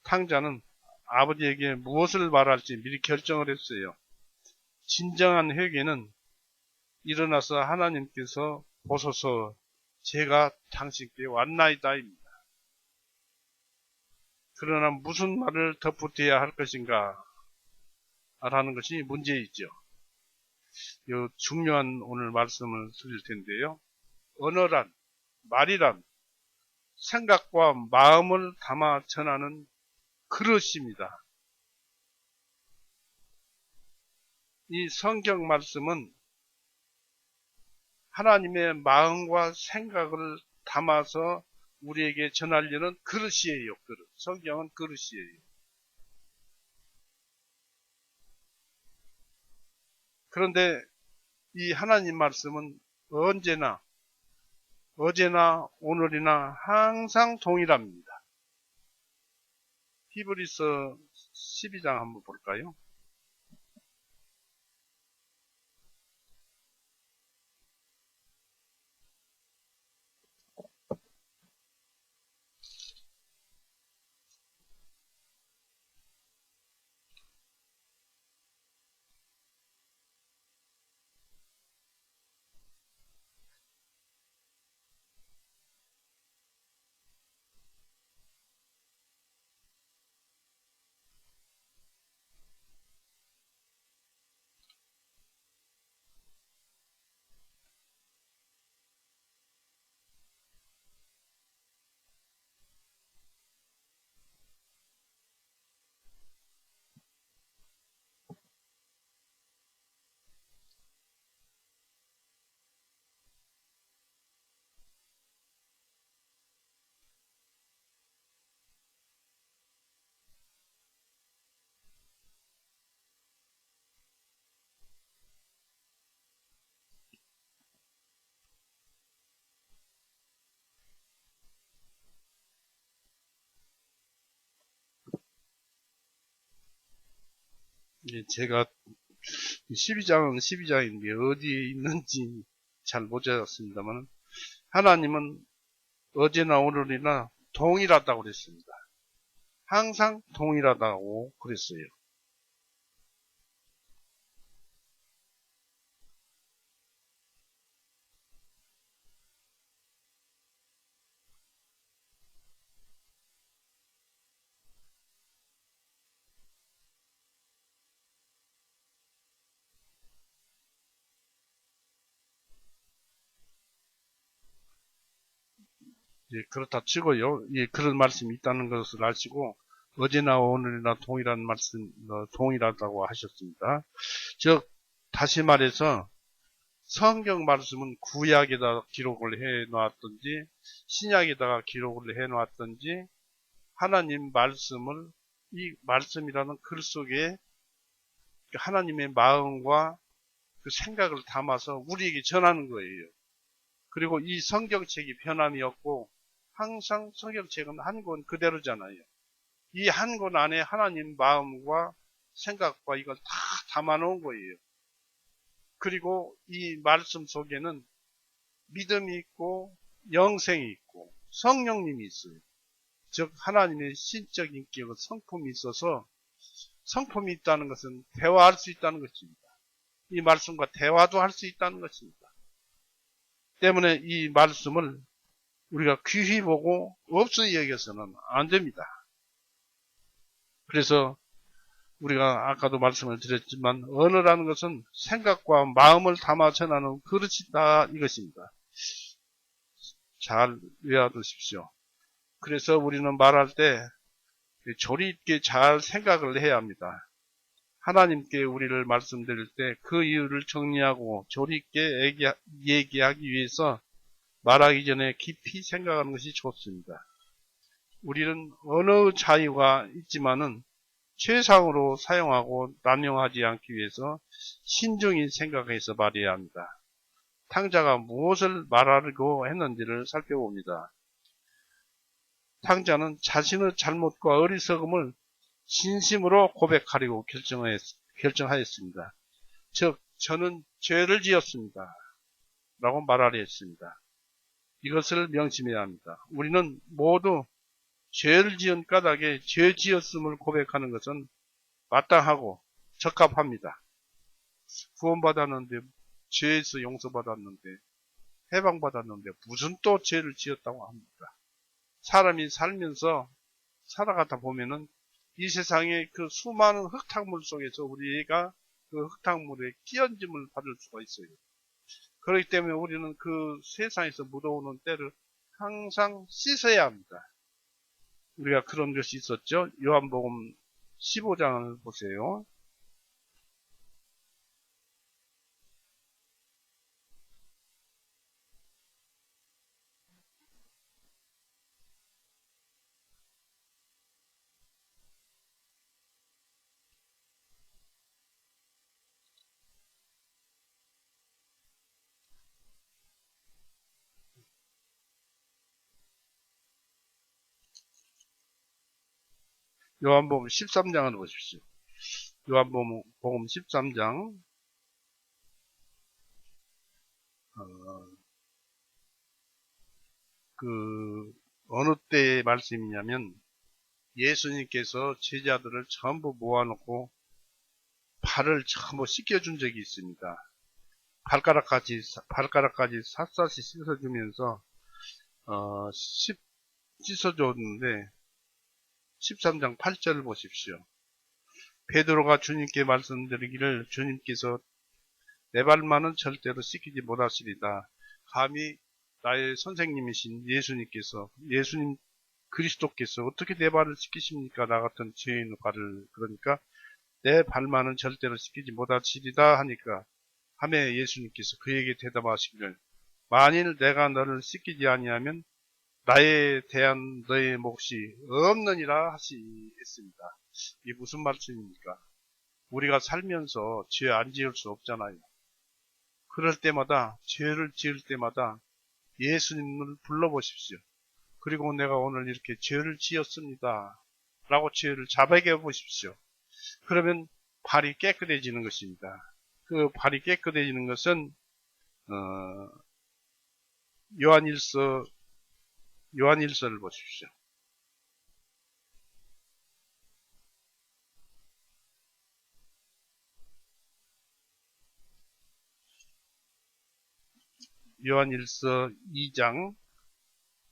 탕자는 아버지에게 무엇을 말할지 미리 결정을 했어요. 진정한 회개는 일어나서 하나님께서 보소서 제가 당신께 왔나이다입니다. 그러나 무슨 말을 덧붙여야 할 것인가 라는 것이 문제이죠. 이 중요한 오늘 말씀을 드릴 텐데요. 언어란, 말이란 생각과 마음을 담아 전하는 그릇입니다. 이 성경 말씀은 하나님의 마음과 생각을 담아서 우리에게 전하려는 그릇이에요. 그릇. 성경은 그릇이에요. 그런데 이 하나님 말씀은 언제나 어제나 오늘이나 항상 동일합니다. 히브리서 12장 한번 볼까요? 제가 12장은 12장인데 어디에 있는지 잘 못 찾았습니다만 하나님은 어제나 오늘이나 동일하다고 그랬습니다. 항상 동일하다고 그랬어요. 그렇다 치고요. 그런 말씀이 있다는 것을 아시고 어제나 오늘이나 동일한 말씀, 동일하다고 하셨습니다. 즉 다시 말해서 성경 말씀은 구약에다 기록을 해 놨든지 신약에다가 기록을 해 놨든지 하나님 말씀을 이 말씀이라는 글 속에 하나님의 마음과 그 생각을 담아서 우리에게 전하는 거예요. 그리고 이 성경책이 변함이 없고 항상 성경책은 한 권 그대로잖아요. 이 한 권 안에 하나님 마음과 생각과 이걸 다 담아놓은 거예요. 그리고 이 말씀 속에는 믿음이 있고 영생이 있고 성령님이 있어요. 즉 하나님의 신적 인격의 성품이 있어서 성품이 있다는 것은 대화할 수 있다는 것입니다. 이 말씀과 대화도 할 수 있다는 것입니다. 때문에 이 말씀을 우리가 귀히 보고 없이 여겨서는 안 됩니다. 그래서 우리가 아까도 말씀을 드렸지만 언어라는 것은 생각과 마음을 담아 전하는 그릇이다 이것입니다. 잘 외워두십시오. 그래서 우리는 말할 때 조리 있게 잘 생각을 해야 합니다. 하나님께 우리를 말씀드릴 때 그 이유를 정리하고 조리 있게 얘기하기 위해서 말하기 전에 깊이 생각하는 것이 좋습니다. 우리는 언어의 자유가 있지만은 최상으로 사용하고 남용하지 않기 위해서 신중히 생각해서 말해야 합니다. 탕자가 무엇을 말하려고 했는지를 살펴봅니다. 탕자는 자신의 잘못과 어리석음을 진심으로 고백하려고 결정하였습니다. 즉 저는 죄를 지었습니다. 라고 말하려 했습니다. 이것을 명심해야 합니다. 우리는 모두 죄를 지은 까닭에 죄 지었음을 고백하는 것은 마땅하고 적합합니다. 구원받았는데, 죄에서 용서받았는데, 해방받았는데 무슨 또 죄를 지었다고 합니까? 사람이 살면서 살아가다 보면은 이 세상의 그 수많은 흙탕물 속에서 우리가 그 흙탕물에 끼얹음을 받을 수가 있어요. 그렇기 때문에 우리는 그 세상에서 묻어오는 때를 항상 씻어야 합니다. 우리가 그런 것이 있었죠. 요한복음 15장을 보세요. 요한복음 13장을 보십시오. 요한복음 13장 어느 때의 말씀이냐면 예수님께서 제자들을 전부 모아놓고 발을 전부 씻겨준 적이 있습니다. 발가락까지 샅샅이 씻어주면서 씻어줬는데 13장 8절을 보십시오. 베드로가 주님께 말씀드리기를 주님께서 내 발만은 절대로 씻기지 못하시리다. 감히 나의 선생님이신 예수님 그리스도께서 어떻게 내 발을 씻기십니까? 나 같은 죄인의 발을. 그러니까 내 발만은 절대로 씻기지 못하시리다 하니까 하매 예수님께서 그에게 대답하시기를 만일 내가 너를 씻기지 아니하면 나에 대한 너의 몫이 없느니라 하시했습니다. 이게 무슨 말씀입니까? 우리가 살면서 죄 안 지을 수 없잖아요. 그럴 때마다 죄를 지을 때마다 예수님을 불러보십시오. 그리고 내가 오늘 이렇게 죄를 지었습니다. 라고 죄를 자백해 보십시오. 그러면 발이 깨끗해지는 것입니다. 그 발이 깨끗해지는 것은 요한일서를 보십시오. 요한일서 2장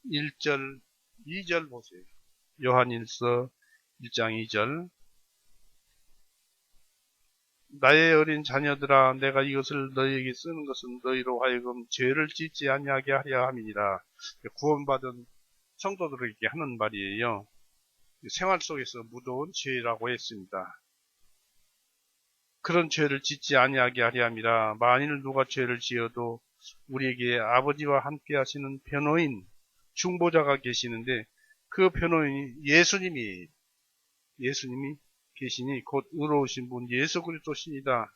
1절 2절 보세요. 요한일서 1장 2절 나의 어린 자녀들아 내가 이것을 너희에게 쓰는 것은 너희로 하여금 죄를 짓지 아니하게 하려 함이니라. 구원받은 성도들에게 하는 말이에요. 생활 속에서 묻어온 죄라고 했습니다. 그런 죄를 짓지 아니하게 하려 함이라. 만일 누가 죄를 지어도 우리에게 아버지와 함께 하시는 변호인, 중보자가 계시는데 그 변호인이 예수님이 계시니 곧 의로우신 분 예수 그리스도시니다.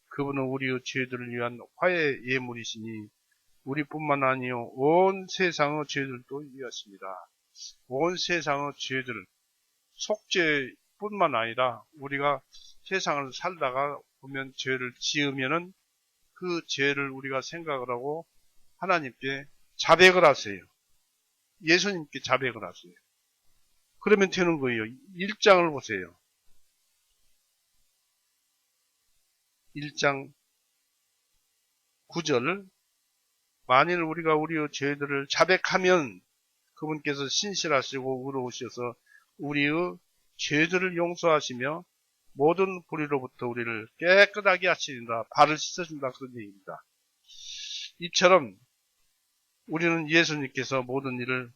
그분은 우리의 죄들을 위한 화해 예물이시니 우리뿐만 아니요 온 세상의 죄들도 위하십니다. 온 세상의 죄들, 속죄뿐만 아니라 우리가 세상을 살다가 보면 죄를 지으면은 그 죄를 우리가 생각을 하고 하나님께 자백을 하세요. 예수님께 자백을 하세요. 그러면 되는 거예요. 1장을 보세요. 1장 9절 만일 우리가 우리의 죄들을 자백하면 그분께서 신실하시고 의로우셔서 우리의 죄들을 용서하시며 모든 불의로부터 우리를 깨끗하게 하시린다. 발을 씻어준다. 그런 얘기입니다. 이처럼 우리는 예수님께서 모든 일을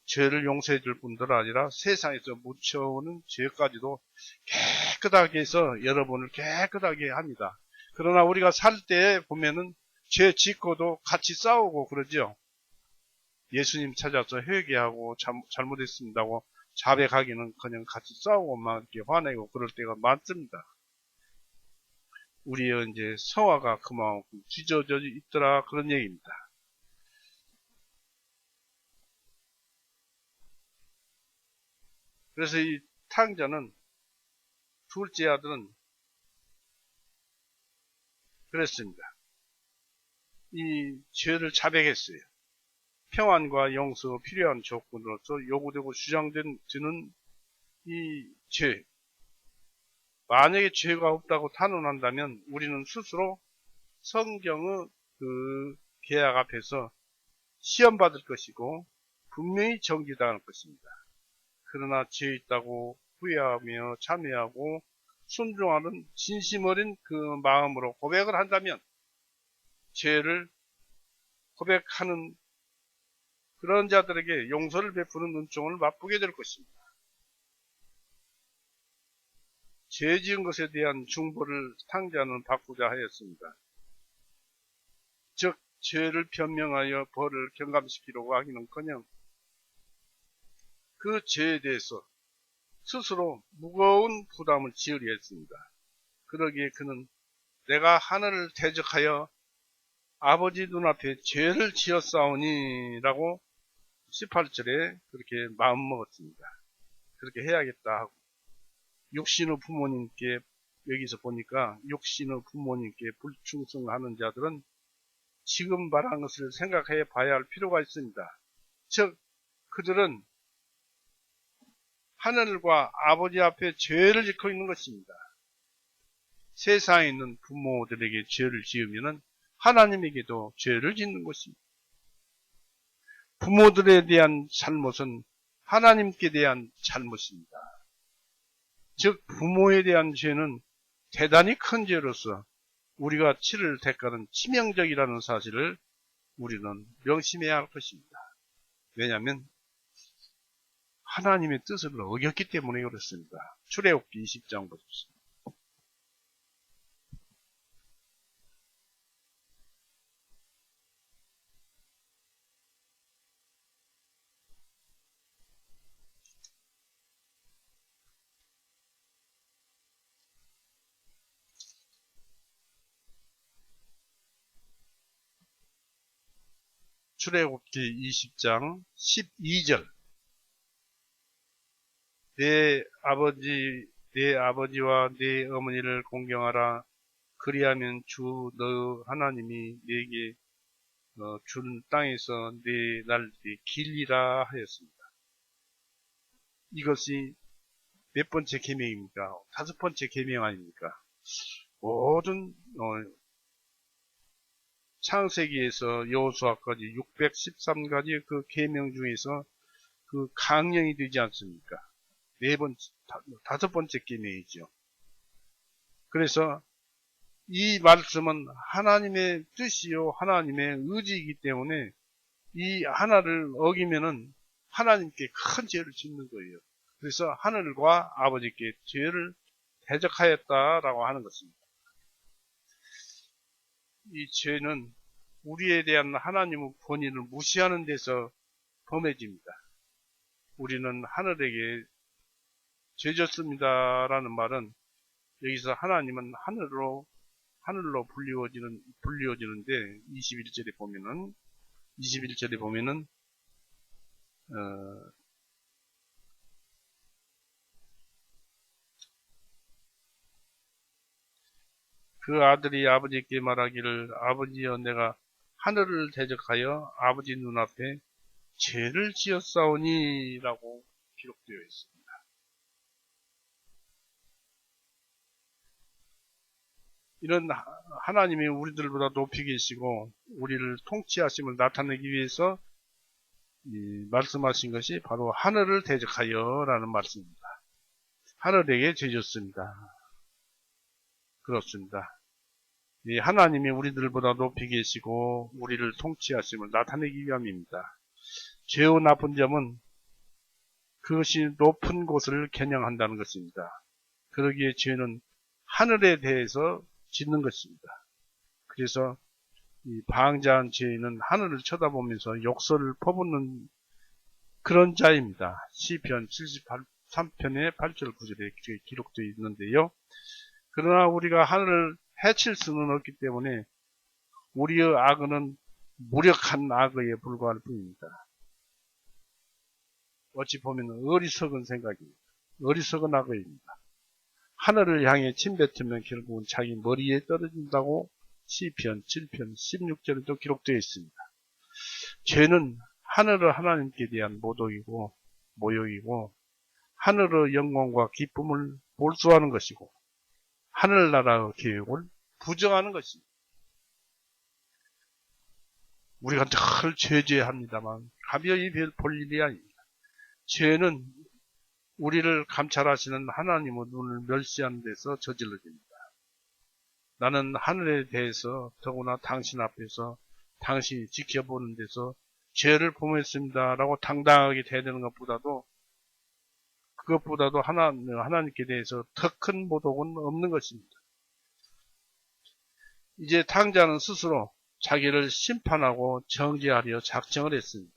죄를 용서해 줄 뿐들 아니라 세상에서 묻혀오는 죄까지도 깨끗하게 해서 여러분을 깨끗하게 합니다. 그러나 우리가 살 때 보면은 죄 짓고도 같이 싸우고 그러죠. 예수님 찾아서 회개하고 잘못했습니다고 자백하기는 그냥 같이 싸우고 막 이렇게 화내고 그럴 때가 많습니다. 우리의 이제 성화가 그만큼 찢어져 있더라 그런 얘기입니다. 그래서 이 탕자는 둘째 아들은 그랬습니다. 이 죄를 자백했어요. 평안과 용서 필요한 조건으로서 요구되고 주장되는 이 죄. 만약에 죄가 없다고 탄원한다면 우리는 스스로 성경의 그 계약 앞에서 시험받을 것이고 분명히 정죄당할 것입니다. 그러나 죄 있다고 후회하며 참회하고 순종하는 진심 어린 그 마음으로 고백을 한다면 죄를 고백하는 그런 자들에게 용서를 베푸는 은총을 맛보게 될 것입니다. 죄 지은 것에 대한 중보를 탕자는 받고자 하였습니다. 즉 죄를 변명하여 벌을 경감시키려고 하기는커녕 그 죄에 대해서 스스로 무거운 부담을 지으려 했습니다. 그러기에 그는 내가 하늘을 대적하여 아버지 눈앞에 죄를 지었사오니 라고 18절에 그렇게 마음먹었습니다. 그렇게 해야겠다 하고 육신의 부모님께 여기서 보니까 육신의 부모님께 불충성하는 자들은 지금 말한 것을 생각해 봐야 할 필요가 있습니다. 즉 그들은 하늘과 아버지 앞에 죄를 짓고 있는 것입니다. 세상에 있는 부모들에게 죄를 지으면 하나님에게도 죄를 짓는 것입니다. 부모들에 대한 잘못은 하나님께 대한 잘못입니다. 즉 부모에 대한 죄는 대단히 큰 죄로서 우리가 치를 대가는 치명적이라는 사실을 우리는 명심해야 할 것입니다. 왜냐하면 하나님의 뜻을 어겼기 때문에 그렇습니다. 출애굽기 20장 보십시오. 출애굽기 20장 12절 내 아버지와 내 어머니를 공경하라. 그리하면 주 너 하나님이 네게 준 땅에서 네 날들이 길리라 하였습니다. 이것이 몇 번째 계명입니까? 5번째 계명 아닙니까? 모든 창세기에서 여호수아까지 613가지 그 계명 중에서 그 강령이 되지 않습니까? 5번째 계명이죠. 그래서 이 말씀은 하나님의 뜻이요 하나님의 의지이기 때문에 이 하나를 어기면은 하나님께 큰 죄를 짓는 거예요. 그래서 하늘과 아버지께 죄를 대적하였다라고 하는 것입니다. 이 죄는 우리에 대한 하나님의 권위를 무시하는 데서 범해집니다. 우리는 하늘에게 죄졌습니다라는 말은 여기서 하나님은 하늘로 불리워지는데 21절에 보면은 그 아들이 아버지께 말하기를 아버지여 내가 하늘을 대적하여 아버지 눈앞에 죄를 지었사오니 라고 기록되어 있습니다. 이런 하나님이 우리들보다 높이 계시고 우리를 통치하심을 나타내기 위해서 말씀하신 것이 바로 하늘을 대적하여 라는 말씀입니다. 하늘에게 죄졌습니다. 그렇습니다. 이 하나님이 우리들보다 높이 계시고 우리를 통치하심을 나타내기 위함입니다. 죄의 나쁜 점은 그것이 높은 곳을 겨냥한다는 것입니다. 그러기에 죄는 하늘에 대해서 짓는 것입니다. 그래서 이 방자한 죄인은 하늘을 쳐다보면서 욕설을 퍼붓는 그런 자입니다. 시편 73편의 8절 9절에 기록되어 있는데요. 그러나 우리가 하늘을 해칠 수는 없기 때문에 우리의 악은 무력한 악의에 불과할 뿐입니다. 어찌 보면 어리석은 생각입니다. 어리석은 악의입니다. 하늘을 향해 침뱉으면 결국은 자기 머리에 떨어진다고 시편 7편 16절에도 기록되어 있습니다. 죄는 하늘의 하나님께 대한 모욕이고 하늘의 영광과 기쁨을 몰수하는 것이고 하늘나라의 계획을 부정하는 것입니다. 우리가 늘 죄죄합니다만 가벼이 볼 일이 아닙니다. 죄는 우리를 감찰하시는 하나님의 눈을 멸시하는 데서 저질러집니다. 나는 하늘에 대해서 더구나 당신 앞에서 당신이 지켜보는 데서 죄를 범했습니다 라고 당당하게 대드는 그것보다도 하나님께 대해서 더 큰 모독은 없는 것입니다. 이제 탕자는 스스로 자기를 심판하고 정죄하려 작정을 했습니다.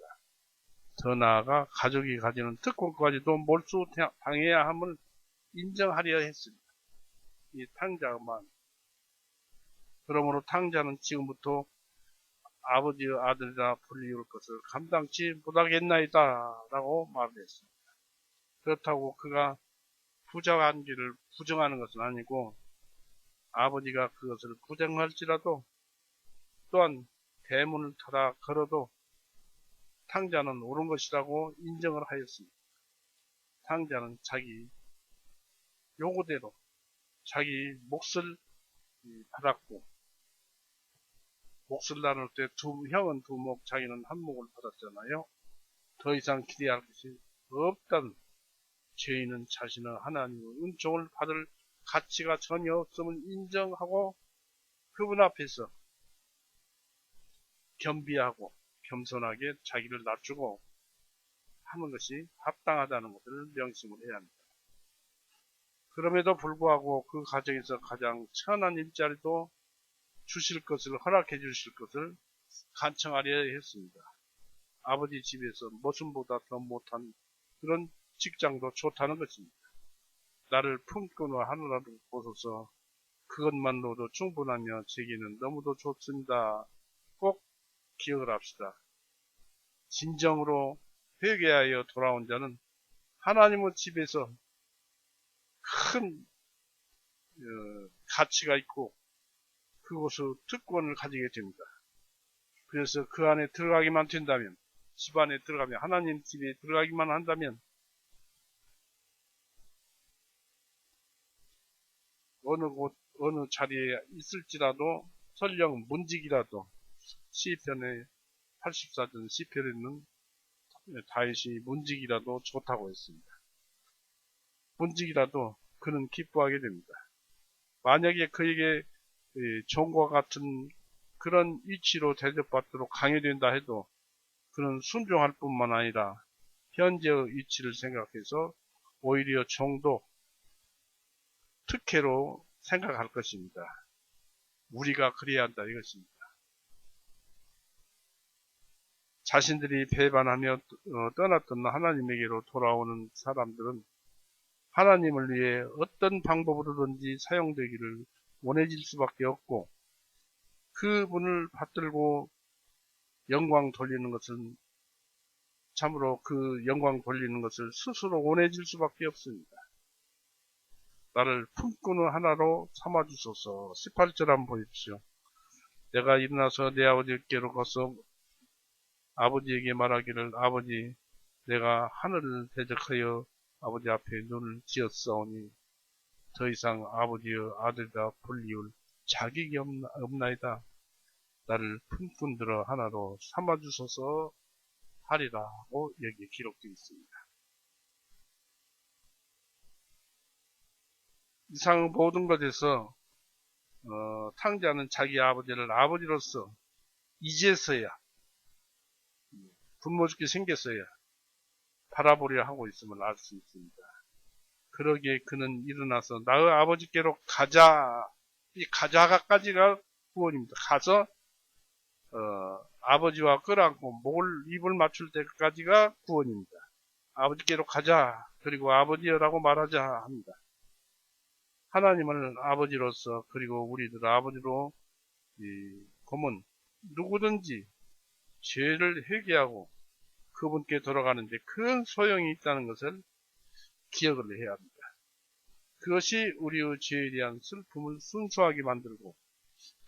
더 나아가 가족이 가지는 특권까지도 몰수당해야 함을 인정하려 했습니다. 이 탕자만. 그러므로 탕자는 지금부터 아버지의 아들이라 불리울 것을 감당치 못하겠나이다 라고 말을 했습니다. 그렇다고 그가 부정한지를 부정하는 것은 아니고 아버지가 그것을 부정할지라도 또한 대문을 타다 걸어도 탕자는 옳은 것이라고 인정을 하였습니다. 탕자는 자기 요구대로 자기 몫을 받았고 몫을 나눌 때 형은 두 목, 자기는 한 목을 받았잖아요. 더 이상 기대할 것이 없다는 죄인은 자신의 하나님의 은총을 받을 가치가 전혀 없음을 인정하고 그분 앞에서 겸비하고 겸손하게 자기를 낮추고 하는 것이 합당하다는 것을 명심을 해야 합니다. 그럼에도 불구하고 그 가정에서 가장 천한 일자리도 주실 것을 허락해 주실 것을 간청하려 했습니다. 아버지 집에서 모순보다 더 못한 그런 직장도 좋다는 것입니다. 나를 품꾼으로 하느라도 보소서 그것만으로도 충분하며 제게는 너무도 좋습니다. 꼭 기억을 합시다. 진정으로 회개하여 돌아온 자는 하나님의 집에서 큰 가치가 있고 그곳의 특권을 가지게 됩니다. 그래서 그 안에 들어가기만 된다면, 집 안에 들어가면, 하나님 집에 들어가기만 한다면 어느 곳, 어느 자리에 있을지라도 설령 문직이라도 시편의 84전 시편에는 다윗이 문직이라도 좋다고 했습니다. 문직이라도 그는 기뻐하게 됩니다. 만약에 그에게 종과 같은 그런 위치로 대접받도록 강요된다 해도 그는 순종할 뿐만 아니라 현재의 위치를 생각해서 오히려 종도 특혜로 생각할 것입니다. 우리가 그래야 한다 이것입니다. 자신들이 배반하며 떠났던 하나님에게로 돌아오는 사람들은 하나님을 위해 어떤 방법으로든지 사용되기를 원해질 수밖에 없고 그분을 받들고 영광 돌리는 것은 참으로 그 영광 돌리는 것을 스스로 원해질 수밖에 없습니다. 나를 품꾼의 하나로 삼아주소서. 18절 한번 보십시오. 내가 일어나서 내 아버지께로 가서 아버지에게 말하기를 아버지 내가 하늘을 대적하여 아버지 앞에 눈을 지었사오니 더 이상 아버지의 아들이라 불리울 자격이 없나이다. 나를 품꾼들의 하나로 삼아주소서 하리라고 여기에 기록되어 있습니다. 이상 모든 것에서 탕자는 자기 아버지를 아버지로서 이제서야 분모 죽게 생겼어야 바라보려 하고 있음을 알 수 있습니다. 그러기에 그는 일어나서 나의 아버지께로 가자. 이 가자가까지가 구원입니다. 가서 아버지와 끌어안고 입을 맞출 때까지가 구원입니다. 아버지께로 가자. 그리고 아버지여라고 말하자 합니다. 하나님을 아버지로서 그리고 우리들 아버지로 보면 누구든지 죄를 회개하고 그분께 돌아가는데 큰 소용이 있다는 것을 기억을 해야 합니다. 그것이 우리의 죄에 대한 슬픔을 순수하게 만들고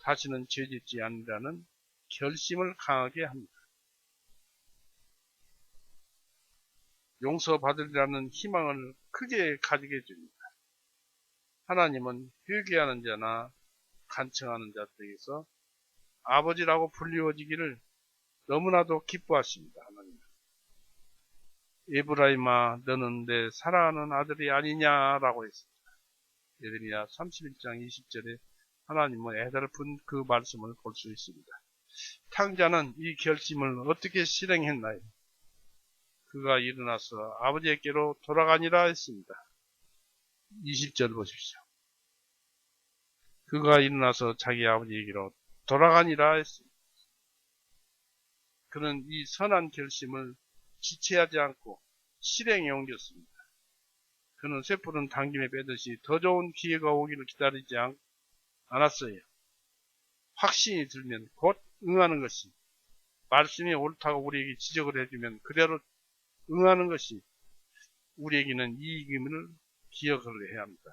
다시는 죄짓지 않으라는 결심을 강하게 합니다. 용서받으리라는 희망을 크게 가지게 해줍니다. 하나님은 회개하는 자나 간청하는 자들에게서 아버지라고 불리워지기를 너무나도 기뻐하십니다. 하나님. 에브라임아 너는 내 사랑하는 아들이 아니냐라고 했습니다. 예레미야 31장 20절에 하나님은 애달픈 그 말씀을 볼 수 있습니다. 탕자는 이 결심을 어떻게 실행했나요? 그가 일어나서 아버지에게로 돌아가니라 했습니다. 20절 보십시오. 그가 일어나서 자기 아버지에게로 돌아가니라 했습니다. 그는 이 선한 결심을 지체하지 않고 실행에 옮겼습니다. 그는 쇠뿔은 당김에 빼듯이 더 좋은 기회가 오기를 기다리지 않았어요. 확신이 들면 곧 응하는 것이, 말씀이 옳다고 우리에게 지적을 해주면 그대로 응하는 것이 우리에게는 이익임을 기억을 해야 합니다.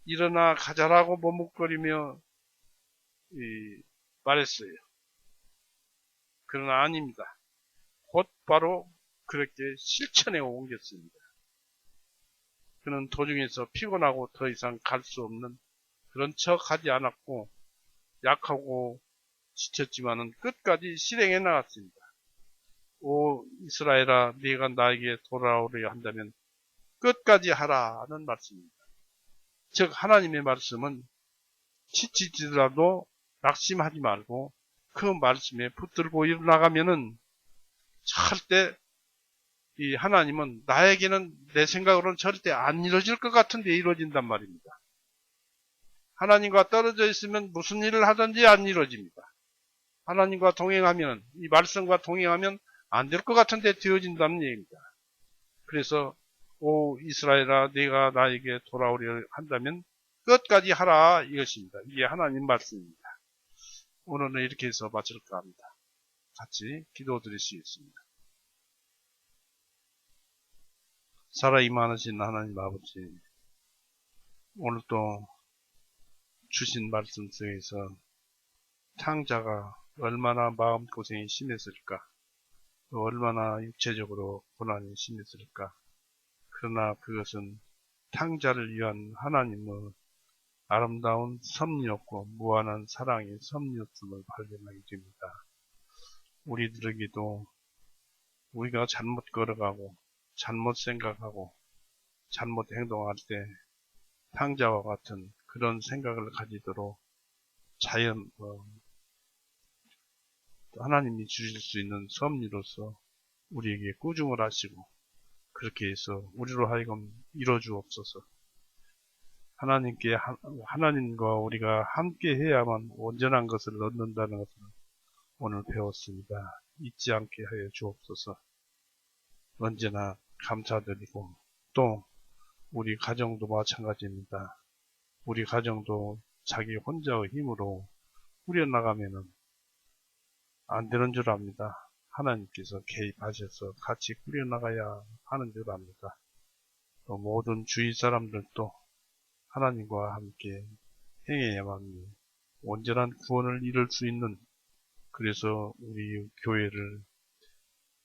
일어나 가자라고 머뭇거리며 말했어요. 그러나 아닙니다. 곧바로 그렇게 실천에 옮겼습니다. 그는 도중에서 피곤하고 더 이상 갈 수 없는 그런 척 하지 않았고 약하고 지쳤지만은 끝까지 실행해 나갔습니다. 오 이스라엘아 네가 나에게 돌아오려 한다면 끝까지 하라는 말씀입니다. 즉 하나님의 말씀은 지치지라도 낙심하지 말고 그 말씀에 붙들고 일어나가면은 절대 이 하나님은 나에게는 내 생각으로는 절대 안 이루어질 것 같은데 이루어진단 말입니다. 하나님과 떨어져 있으면 무슨 일을 하든지 안 이루어집니다. 하나님과 동행하면 이 말씀과 동행하면 안 될 것 같은데 되어진다는 얘기입니다. 그래서 오 이스라엘아 네가 나에게 돌아오려 한다면 끝까지 하라 이것입니다. 이게 하나님 말씀입니다. 오늘은 이렇게 해서 마칠까 합니다. 같이 기도드리시겠습니다. 살아 임하신 하나님 아버지, 오늘 또 주신 말씀 속에서 탕자가 얼마나 마음고생이 심했을까, 또 얼마나 육체적으로 고난이 심했을까. 그러나 그것은 탕자를 위한 하나님의 아름다운 섭리였고 무한한 사랑의 섭리였음을 발견하게 됩니다. 우리들에게도 우리가 잘못 걸어가고 잘못 생각하고 잘못 행동할 때 탕자와 같은 그런 생각을 가지도록 하나님이 주실 수 있는 섭리로서 우리에게 꾸중을 하시고 그렇게 해서 우리로 하여금 이뤄주옵소서. 하나님과 우리가 함께 해야만 온전한 것을 얻는다는 것을 오늘 배웠습니다. 잊지 않게 하여 주옵소서. 언제나 감사드리고 또 우리 가정도 마찬가지입니다. 우리 가정도 자기 혼자의 힘으로 꾸려나가면은 안 되는 줄 압니다. 하나님께서 개입하셔서 같이 꾸려나가야 하는 줄 압니다. 또 모든 주위 사람들도 하나님과 함께 행해야만 온전한 구원을 이룰 수 있는, 그래서 우리 교회를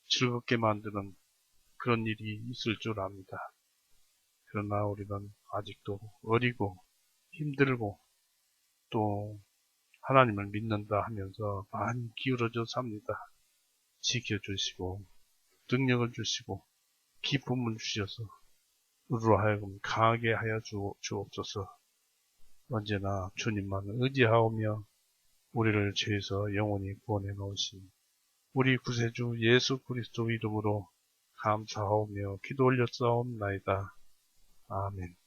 즐겁게 만드는 그런 일이 있을 줄 압니다. 그러나 우리는 아직도 어리고 힘들고 또 하나님을 믿는다 하면서 많이 기울어져 삽니다. 지켜주시고 능력을 주시고 기쁨을 주셔서 우리로 하여금 강하게 하여 주옵소서. 언제나 주님만 의지하오며 우리를 죄에서 영원히 구원해 놓으신 우리 구세주 예수 그리스도 이름으로 감사하오며 기도 올렸사옵나이다. 아멘.